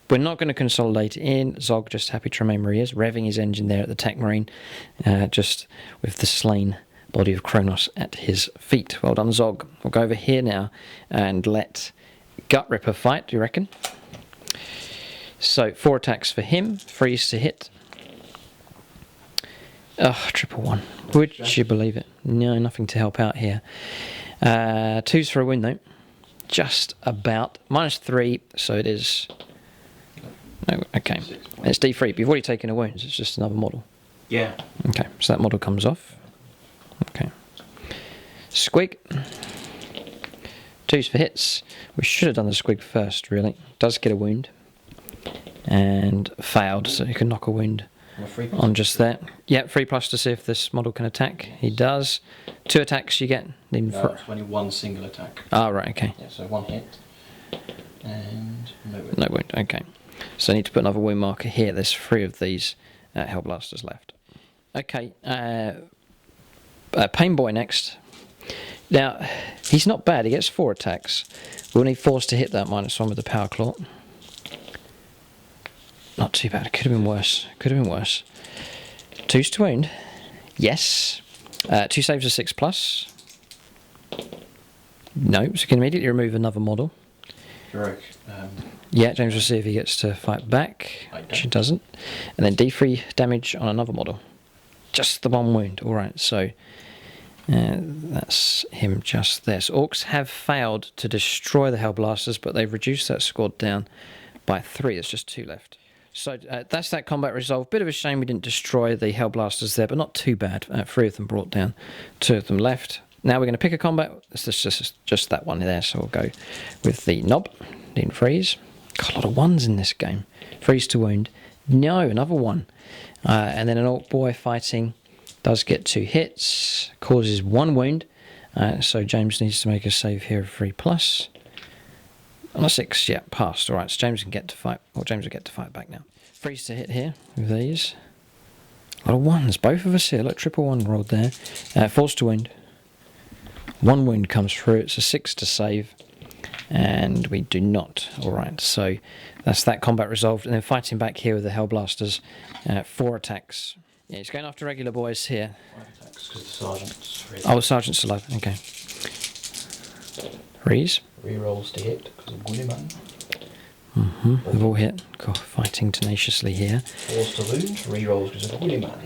we're not going to consolidate in. Zog just happy to remain where he is, revving his engine there at the Tech Marine, just with the slain body of Kronos at his feet. Well done, Zog. We'll go over here now and let Gut Ripper fight, do you reckon? So 4 attacks for him, freeze to hit. Oh, 111. Would you believe it? No, nothing to help out here. 2s for a win though. Just about. -3, so it is. No, okay. It's D3, but you've already taken a wound, so it's just another model. Yeah. Okay, so that model comes off. Okay. Squig. 2s for hits. We should have done the squig first, really. Does get a wound. And failed, so you can knock a wound on just there. Yeah, 3+ to see if this model can attack. He does. 2 attacks you get. No, it's only 1 single attack. Ah, right, okay. Yeah, so 1 hit. And no wound. No wound, okay. So I need to put another wound marker here. There's 3 of these Hellblasters left. Okay, Pain Boy next. Now, he's not bad. He gets 4 attacks. We'll need 4s to hit that -1 with the Power Claw. Not too bad. It could have been worse. Could have been worse. 2s to wound. Yes. 2 saves of 6+. No, so you can immediately remove another model. Heroic. Yeah, James will see if he gets to fight back, which he doesn't. And then D3 damage on another model. Just the 1 wound. Alright, so that's him just there. So Orks have failed to destroy the Hellblasters, but they've reduced that squad down by 3. There's just 2 left. So that's that combat resolved. Bit of a shame we didn't destroy the Hellblasters there, but not too bad. 3 of them brought down, 2 of them left. Now we're going to pick a combat. This is just that one there, so we'll go with the knob. Didn't freeze. Got a lot of 1s in this game. Freeze to wound. No, another 1. And then an Ork boy fighting does get 2 hits, causes 1 wound. So James needs to make a save here of 3+. On a 6, yeah, passed. Alright, so James can get to fight, or James will get to fight back now. Freeze to hit here with these. A lot of 1s, both of us here. Look, triple 1 rolled there. Force to wound. 1 wound comes through, it's a 6 to save. And we do not. Alright, so that's that combat resolved. And then fighting back here with the Hellblasters. 4 attacks. Yeah, he's going after regular boys here. 5 attacks because the sergeant's free. Oh, the sergeant's alive, okay. Freeze. Rerolls to hit because of Guilliman. They've all hit. God, fighting tenaciously here. Force to wound, rerolls because of Guilliman.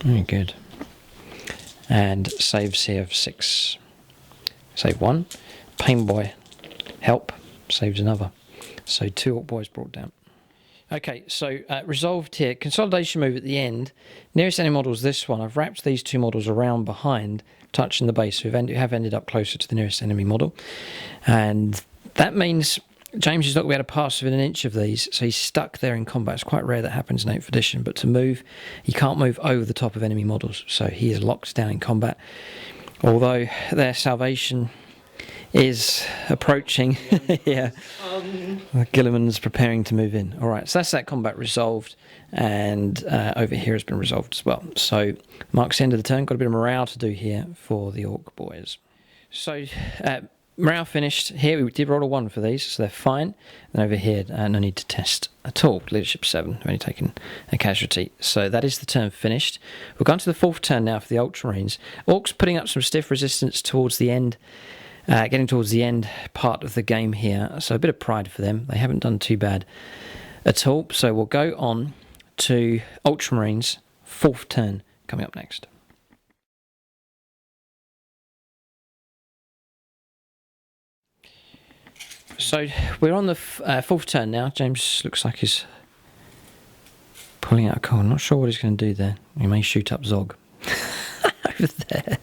Very good. And saves here of 6. Save 1. Pain boy. Help. Saves another. So 2 Ork boys brought down. Okay, so resolved here. Consolidation move at the end. Nearest enemy model is this one. I've wrapped these 2 models around behind, touching the base. We have ended up closer to the nearest enemy model. And that means James is not going to be able to pass within an inch of these, so he's stuck there in combat. It's quite rare that happens in 8th edition, but to move, he can't move over the top of enemy models, so he is locked down in combat. Although their salvation is approaching. Yeah. Guilliman's preparing to move in. Alright, so that's that combat resolved, and over here has been resolved as well. So marks the end of the turn. Got a bit of morale to do here for the Ork boys. So morale finished. Here we did roll a 1 for these, so they're fine. And over here, no need to test at all. Leadership 7, we've only taken a casualty. So that is the turn finished. We've gone to the 4th turn now for the Ultramarines. Orks putting up some stiff resistance towards the end. Getting towards the end part of the game here, so a bit of pride for them. They haven't done too bad at all. So we'll go on to Ultramarines 4th turn coming up next. So we're on the 4th turn now. James looks like he's pulling out a call. I'm not sure what he's going to do there. He may shoot up Zog over there.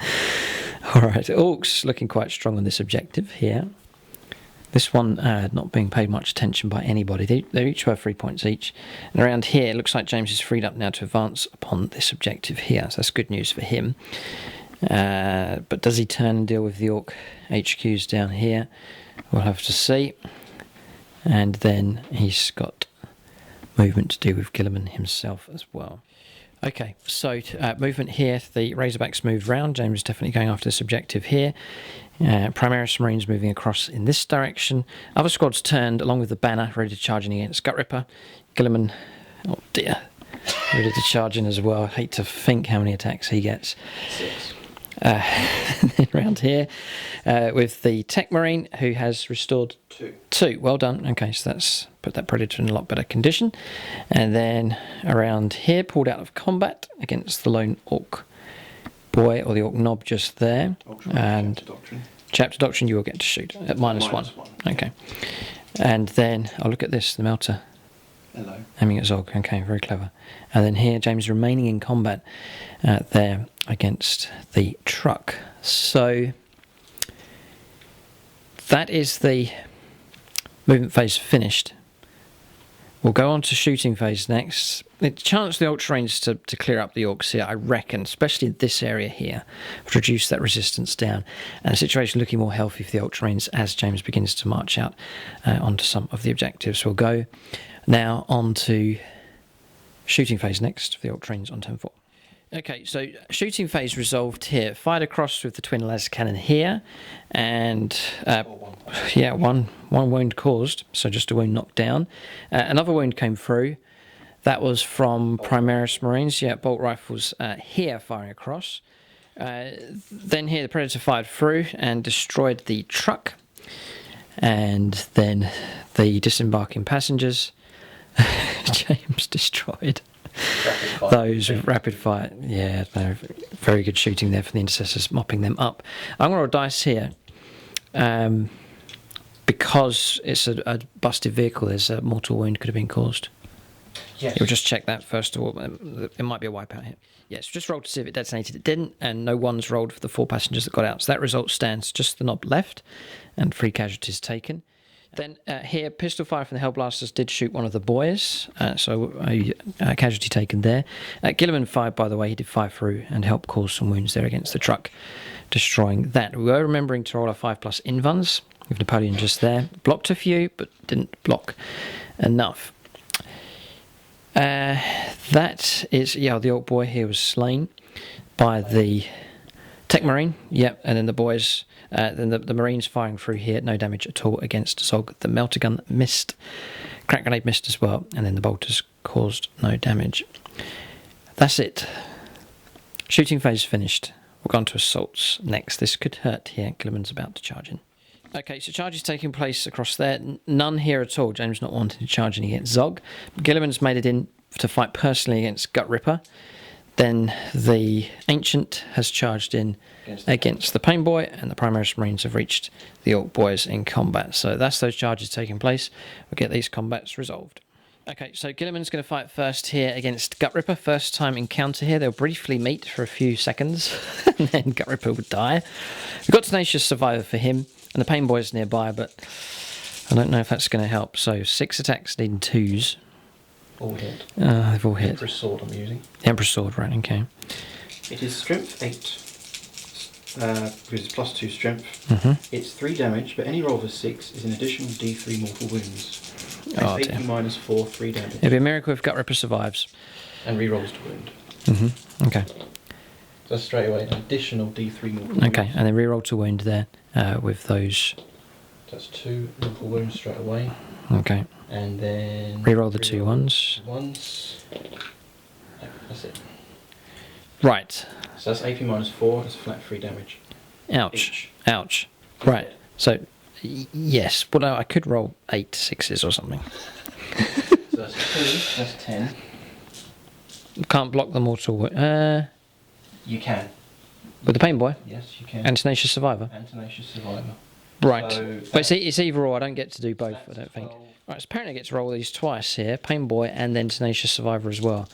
Alright, Orks looking quite strong on this objective here. This one not being paid much attention by anybody. They're each worth 3 points each. And around here, it looks like James is freed up now to advance upon this objective here. So that's good news for him. But does he turn and deal with the Ork HQs down here? We'll have to see. And then he's got movement to do with Guilliman himself as well. Okay, so movement here, the Razorbacks moved round. James is definitely going after this objective here. Primarch Marines moving across in this direction. Other squads turned along with the banner, ready to charge in against Gut Ripper. Guilliman, oh dear, ready to charge in as well. I hate to think how many attacks he gets. 6. And then around here with the Tech Marine, who has restored 2. Well done. Okay, so that's put that Predator in a lot better condition. And then around here, pulled out of combat against the lone Ork boy, or the Ork knob just there. And Chapter Doctrine, you will get to shoot at -1. Okay. And then, oh, look at this, the Melter. Hello. Aiming at Zog. Okay, very clever. And then here, James remaining in combat there against the truck. So that is the movement phase finished. We'll go on to shooting phase next. It's a chance for the Ultramarines to clear up the Orks here, I reckon, especially this area here, to reduce that resistance down. And the situation looking more healthy for the Ultramarines as James begins to march out onto some of the objectives. We'll go now on to shooting phase next for the Ultramarines on turn 4. Okay, so shooting phase resolved here. Fired across with the twin laser cannon here, and yeah, one wound caused, so just a wound knocked down. Another wound came through. That was from Primarch Marines. Yeah, bolt rifles here firing across. Then here the Predator fired through and destroyed the truck, and then the disembarking passengers. James destroyed those with rapid fire. Yeah, very good shooting there for the intercessors, mopping them up. I'm going to roll dice here. Because it's a busted vehicle, there's a mortal wound could have been caused. Yes. You'll just check that first of all. It might be a wipeout here. Yes, just rolled to see if it detonated. It didn't, and no ones rolled for the 4 passengers that got out. So that result stands. Just the knob left, and 3 casualties taken. Then here, pistol fire from the Hellblasters did shoot one of the boys, so a casualty taken there. Guilliman fired, by the way, he did fire through and help cause some wounds there against the truck, destroying that. We were remembering to roll our 5+ invuns, with Napoleon just there. Blocked a few, but didn't block enough. That is, yeah, the Ork boy here was slain by the Tech Marine, yep, and then the boys, then the Marines firing through here, no damage at all against Zog. The melter gun missed, crack grenade missed as well, and then the bolters caused no damage. That's it. Shooting phase finished. We'll go on to assaults next. This could hurt here. Guilliman's about to charge in. Okay, so charges taking place across there. None here at all. James not wanting to charge in against Zog. Guilliman's made it in to fight personally against Gut Ripper. Then the Ancient has charged in against the Pain Boy, and the Primarch Marines have reached the Ork boys in combat. So that's those charges taking place. We'll get these combats resolved. Okay, so Guilliman's going to fight first here against Gut Ripper. First time encounter here. They'll briefly meet for a few seconds, and then Gut Ripper would die. We've got Tenacious Survivor for him, and the Pain Boy's nearby, but I don't know if that's going to help. So 6 attacks needing 2s. All hit. They've all hit. Emperor's Sword I'm using. The Emperor's Sword, right, okay. It is strength 8, because it's +2 strength. Mm-hmm. It's 3 damage, but any roll of a 6 is an additional D3 mortal wounds. Oh, It's dear. 80 -4, 3 damage. It'd be a miracle if Gut Ripper survives. And rerolls to wound. Mm-hmm. Okay. So straight away an additional D3 mortal wounds. Okay, and then reroll to wound there with those. That's 2 mortal wounds straight away. Okay. And then... Reroll the 2 ones. Once. Yeah, that's it. Right. So that's AP -4, that's flat 3 damage. Ouch. Each. Ouch. Right. So, yes. Well, no, I could roll 8 6s or something. So that's 2, that's 10. Can't block the mortal. You can. With the Pain Boy Yes, you can. and Tenacious Survivor. And Tenacious Survivor. Right. So But it's either or. I don't get to do both, I don't think. 12. Right, so apparently I get to roll these twice here. Pain Boy and then Tenacious Survivor as well.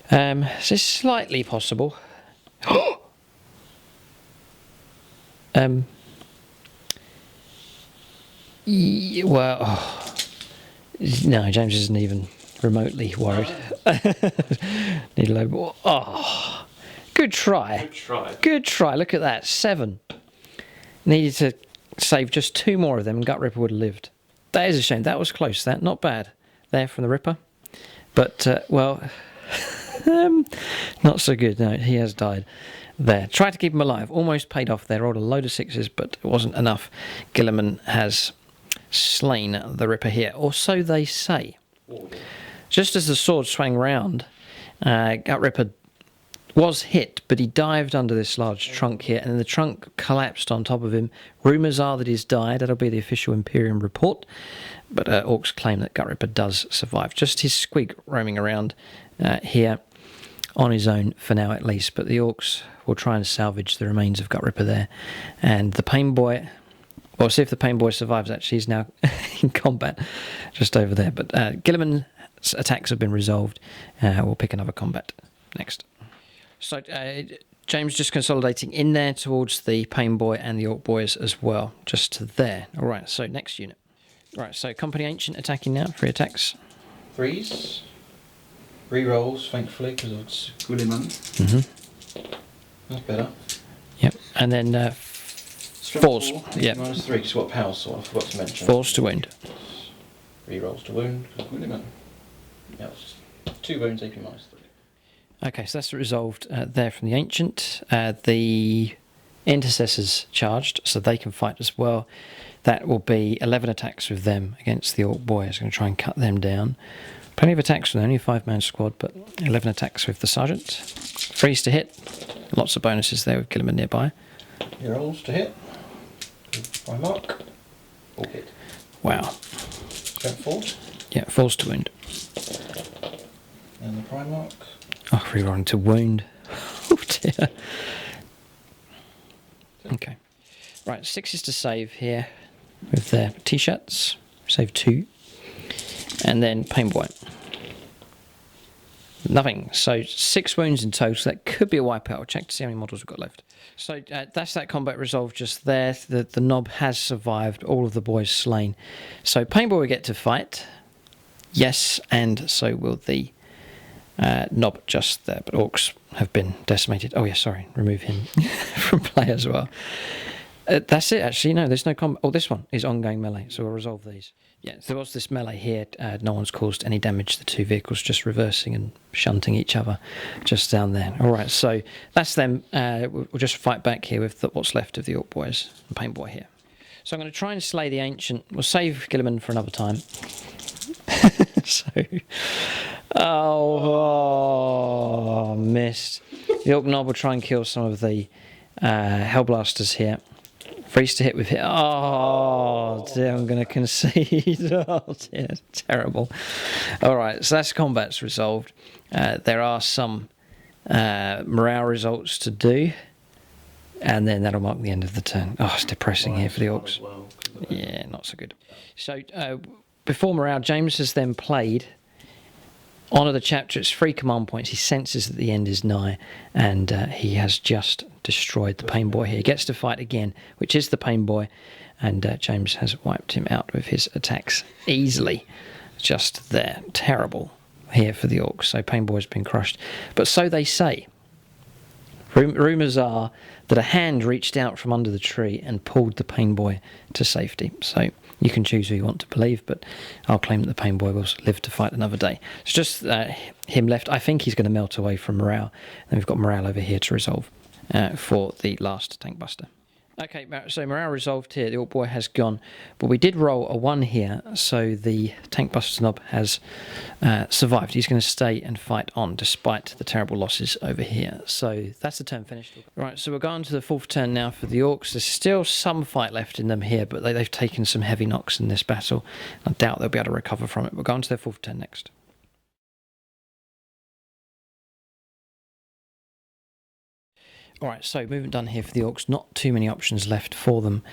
So it's slightly possible. Well, no, James isn't even remotely worried. Need a load more. Oh, good try. Good try. Good try. Look at that. 7. Needed to save just 2 more of them and Gut Ripper would have lived. That is a shame. That was close. That not bad there from the Ripper. But, well, not so good. No, he has died there. Tried to keep him alive. Almost paid off there. Rolled a load of 6s, but it wasn't enough. Guilliman has slain the Ripper here. Or so they say. Oh, yeah. Just as the sword swang round, Gut Ripper was hit, but he dived under this large trunk here, and the trunk collapsed on top of him. Rumours are that he's died. That'll be the official Imperium report. But Orks claim that Gut Ripper does survive. Just his squig roaming around here on his own for now at least. But the Orks will try and salvage the remains of Gut Ripper there. And the Pain Boy... Well, see if the Pain Boy survives, actually. He's now in combat just over there. But Guilliman's attacks have been resolved. We'll pick another combat next. So, James just consolidating in there towards the Pain Boy and the Ork boys as well. Just to there. All right, so next unit. Right, so Company Ancient attacking now. 3 attacks. 3s. Rerolls, thankfully, because it's Guilliman. Mm-hmm. That's better. Yep, and then Strength 4s. 4, Yep. -3, because what power sword, I forgot to mention. 4s to wound. Rerolls to wound, because Guilliman. Yeah, it's just 2 wounds, AP -3. Okay, so that's resolved there from the Ancient. The Intercessors charged, so they can fight as well. That will be 11 attacks with them against the Ork boys. Going to try and cut them down. Plenty of attacks with only a 5-man squad, but 11 attacks with the Sergeant. 3s to hit. Lots of bonuses there with Guilliman nearby. Rerolls to hit. Primarch. All hit. Wow. Strength 4. Yeah, 4s to wound. And the Primarch. Oh, rerolling to wound. Oh dear. Okay. Right, 6s to save here with their t-shirts. Save 2. And then Pain Boy. Nothing. So 6 wounds in total. That could be a wipeout. I'll check to see how many models we've got left. So that's that combat resolved just there. The knob has survived. All of the boys slain. So Paintball we get to fight. Yes, and so will the knob just there. But Orks have been decimated. Oh yeah, sorry. Remove him from play as well. That's it, actually. No, there's no combat. Oh, this one is ongoing melee, so we'll resolve these. Yeah, so there was this melee here. No one's caused any damage to the two vehicles, just reversing and shunting each other just down there. All right, so that's them. We'll just fight back here with what's left of the Ork boys and Paintboy here. So I'm going to try and slay the Ancient. We'll save Guilliman for another time. Missed. The Ork Knob will try and kill some of the Hellblasters here. Freeze to hit with hit. Oh, dear, I'm going to concede. Oh, dear, terrible. All right, so that's combat's resolved. There are some morale results to do, and then that'll mark the end of the turn. Oh, it's depressing here for the Orks. Yeah, not so good. So before morale, James has then played Honour the chapter. It's 3 command points. He senses that the end is nigh, and he has just destroyed the Painboy here. He gets to fight again, which is the Painboy, and James has wiped him out with his attacks easily. Just there. Terrible here for the Orks. So Painboy's been crushed. But so they say. Rumours are that a hand reached out from under the tree and pulled the Painboy to safety. So you can choose who you want to believe, but I'll claim that the Painboy will live to fight another day. It's just him left. I think he's going to melt away from morale. And we've got morale over here to resolve for the last tank buster. Okay, so morale resolved here. The Ork boy has gone, but we did roll a 1 here, so the tank buster knob has survived. He's going to stay and fight on despite the terrible losses over here. So that's the turn finished. Right, so we're going to the 4th turn now for the Orks. There's still some fight left in them here, but they've taken some heavy knocks in this battle. I doubt they'll be able to recover from it. We're going to their 4th turn next. Alright, so movement done here for the Orks. Not too many options left for them.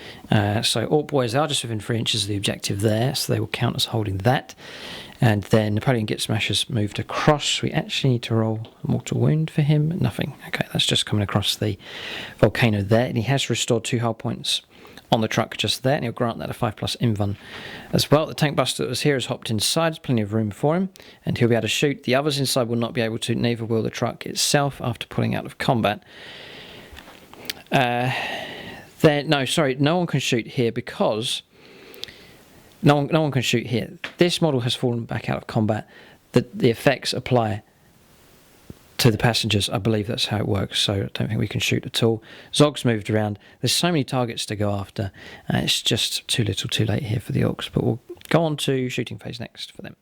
So Ork boys are just within 3 inches of the objective there, so they will count as holding that. And then Napoleon Git Smashers moved across. We actually need to roll a mortal wound for him. Nothing. Okay, that's just coming across the volcano there. And he has restored 2 hull points on the truck just there, and he'll grant that a 5+ invuln as well. The tank buster that was here has hopped inside. There's plenty of room for him, and he'll be able to shoot. The others inside will not be able to, neither will the truck itself after pulling out of combat. No one can shoot here because no one can shoot here. This model has fallen back out of combat. The effects apply to the passengers. I believe that's how it works, so I don't think we can shoot at all. Zog's moved around. There's so many targets to go after. It's just too little too late here for the Orks, but we'll go on to shooting phase next for them.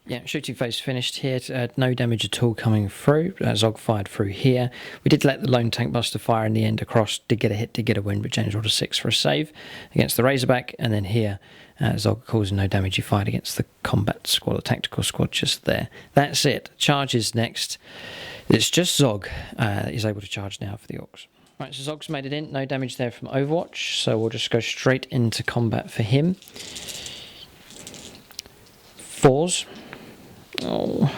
Yeah, shooting phase finished here. No damage at all coming through. Zog fired through here. We did let the lone tank buster fire in the end across. Did get a hit, did get a win, but James rolled a 6 for a save against the Razorback. And then here, Zog causing no damage. He fired against the combat squad, the tactical squad just there. That's it. Charges next. It's just Zog that is able to charge now for the Orks. Right, so Zog's made it in. No damage there from Overwatch. So we'll just go straight into combat for him. 4s. Oh,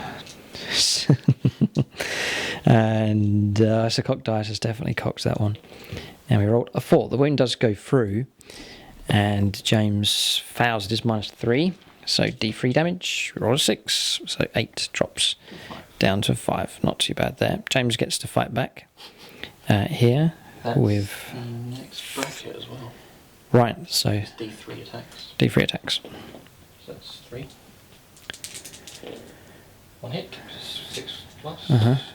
and so cocked dice has definitely cocked that one. And we rolled a 4. The wound does go through, and James fails. It is -3, so D3 damage. We roll a 6, so 8 drops down to 5. Not too bad there. James gets to fight back here. That's with next bracket as well. Right, so it's D3 attacks. D3 attacks. So that's 3. 1 hit, 6+,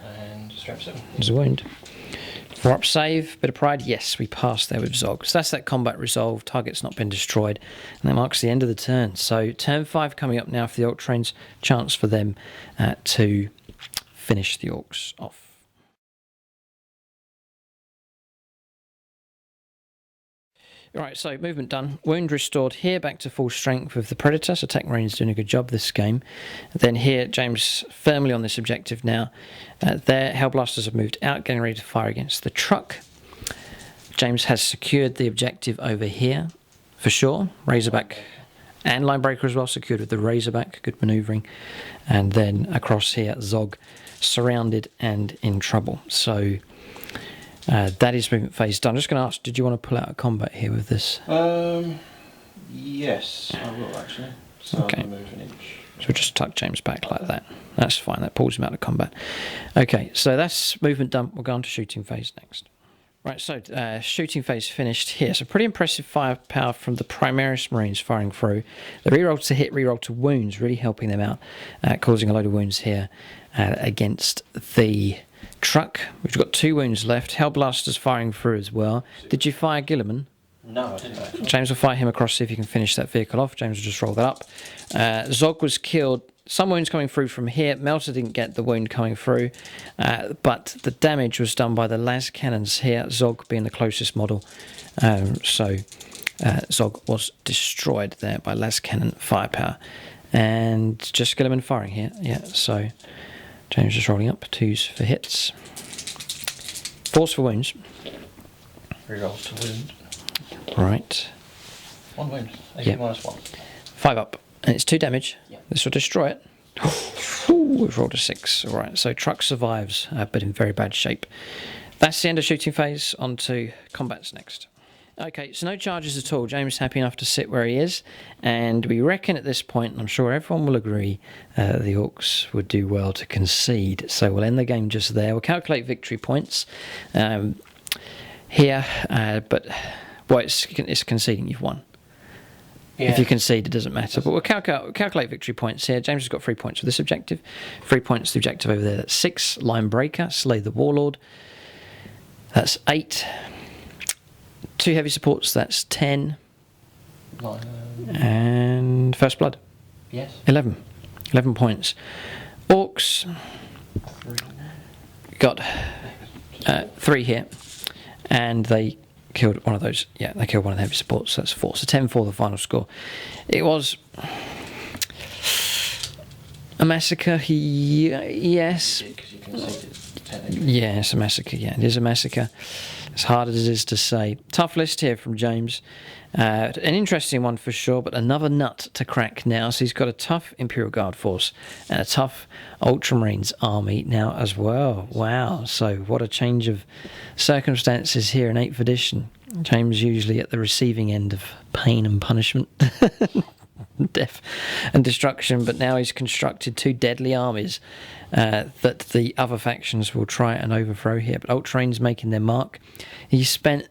and strength 7. There's a wound. 4 up save, bit of pride. Yes, we passed there with Zog. So that's that combat resolved. Target's not been destroyed. And that marks the end of the turn. So turn 5 coming up now for the Ultramarines. Chance for them to finish the Orks off. Right, so movement done. Wound restored here, back to full strength with the Predator. So Tech Marine's doing a good job this game. And then here, James firmly on this objective now. There, Hellblasters have moved out, getting ready to fire against the truck. James has secured the objective over here, for sure. Razorback and Linebreaker as well, secured with the Razorback. Good manoeuvring. And then across here, Zog surrounded and in trouble. So that is movement phase done. I'm just going to ask, did you want to pull out a combat here with this? Yes, I will actually. So Okay. I'll move an inch. So we'll just tuck James back like that. That's fine. That pulls him out of combat. Okay, so that's movement done. We'll go on to shooting phase next. Right, so shooting phase finished here. So pretty impressive firepower from the Primarch Marines firing through. The reroll to hit, reroll to wounds, really helping them out, causing a load of wounds here against the truck. We've got 2 wounds left. Hellblasters firing through as well. Did you fire Guilliman? No, I didn't actually. James will fire him across, see if you can finish that vehicle off. James will just roll that up. Zog was killed. Some wounds coming through from here. Melter didn't get the wound coming through, but the damage was done by the las cannons here, Zog being the closest model. So Zog was destroyed there by las cannon firepower. And just Guilliman firing here. Yeah, so James just rolling up. 2s for hits. 4s for wounds. Rerolls to wound. Right. 1 wound. 18 Yeah. minus 1. 5 up. And it's 2 damage. Yeah. This will destroy it. Ooh, we've rolled a 6. All right, so truck survives, but in very bad shape. That's the end of shooting phase. On to combats next. Okay, so no charges at all. James happy enough to sit where he is. And we reckon at this point, and I'm sure everyone will agree, the Orks would do well to concede. So we'll end the game just there. We'll calculate victory points here, but well, it's conceding you've won. Yeah. If you concede, it doesn't matter. But we'll calculate victory points here. James has got 3 points for this objective. 3 points for the objective over there. That's 6. Line breaker. Slay the warlord. That's 8. 2 heavy supports. That's 10. And first blood. Yes. 11. 11 points. Orks got 3 here. And they killed one of those. Yeah, they killed one of the heavy supports. So that's 4. So 10 for the final score. It was a massacre. Yes. Because you conceded 10. Yeah, it's a massacre. Yeah, it is a massacre. As hard as it is to say. Tough list here from James. An interesting one for sure, but another nut to crack now. So he's got a tough Imperial Guard force and a tough Ultramarines army now as well. Wow. So what a change of circumstances here in 8th edition. James usually at the receiving end of pain and punishment. Death and destruction, but now he's constructed 2 deadly armies that the other factions will try and overthrow here. But Ultramarines making their mark. He spent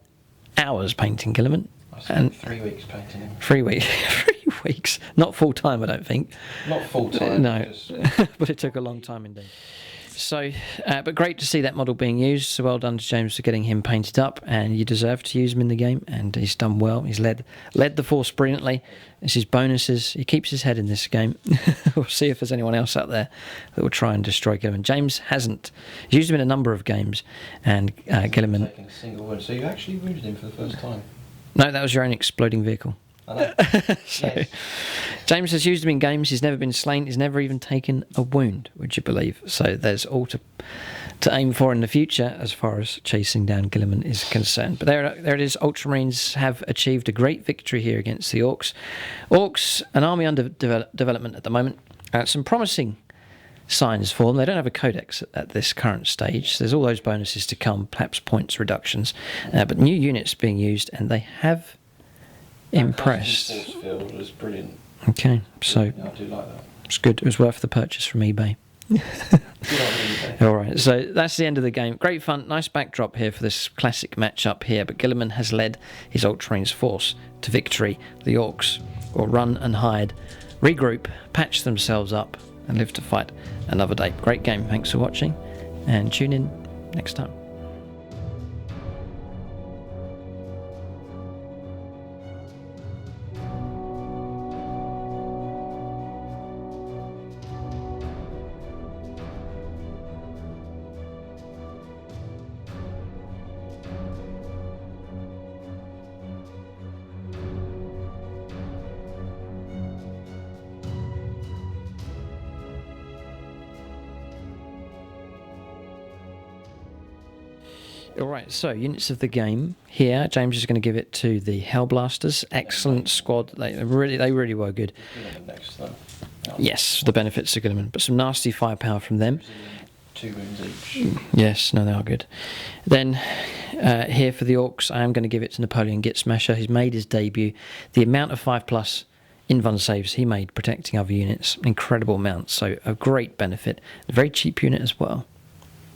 hours painting Guilliman. I spent 3 weeks painting him. 3 weeks. 3 weeks. Not full time, I don't think. Not full time. No, but it took a long time indeed. So, but great to see that model being used. So well done to James for getting him painted up, and you deserve to use him in the game. And he's done well. He's led the force brilliantly. It's his bonuses. He keeps his head in this game. We'll see if there's anyone else out there that will try and destroy Guilliman. James hasn't. He's used him in a number of games, and Guilliman. Taking a single wound. So you actually wounded him for the first time. No, that was your own exploding vehicle. I know. So, Yes. James has used him in games. He's never been slain. He's never even taken a wound, would you believe? So there's all to aim for in the future as far as chasing down Guilliman is concerned. But there it is. Ultramarines have achieved a great victory here against the Orks. Orks, an army under development at the moment. Some promising signs for them. They don't have a codex at this current stage. So there's all those bonuses to come, perhaps points reductions. But new units being used, and they have impressed. That force field was brilliant. Okay, so Yeah, I do like that. it's good. It was worth the purchase from eBay. Good idea. All right, so that's the end of the game. Great fun, nice backdrop here for this classic matchup here. But Guilliman has led his Ultramarines force to victory. The Orks will run and hide, regroup, patch themselves up, and live to fight another day. Great game. Thanks for watching, and tune in next time. All right, so units of the game here. James is going to give it to the Hellblasters. Excellent squad. They really were good. Next, though. Yes, the benefits of Guilliman, but some nasty firepower from them. 2 wounds each. Yes, no, they are good. Then here for the Orks, I am going to give it to Napoleon Git Smasher. He's made his debut. The amount of 5+ invuln saves he made protecting other units, incredible amounts. So a great benefit. A very cheap unit as well.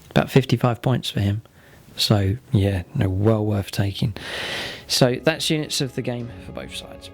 About 55 points for him. So yeah, no, well worth taking. So that's units of the game for both sides.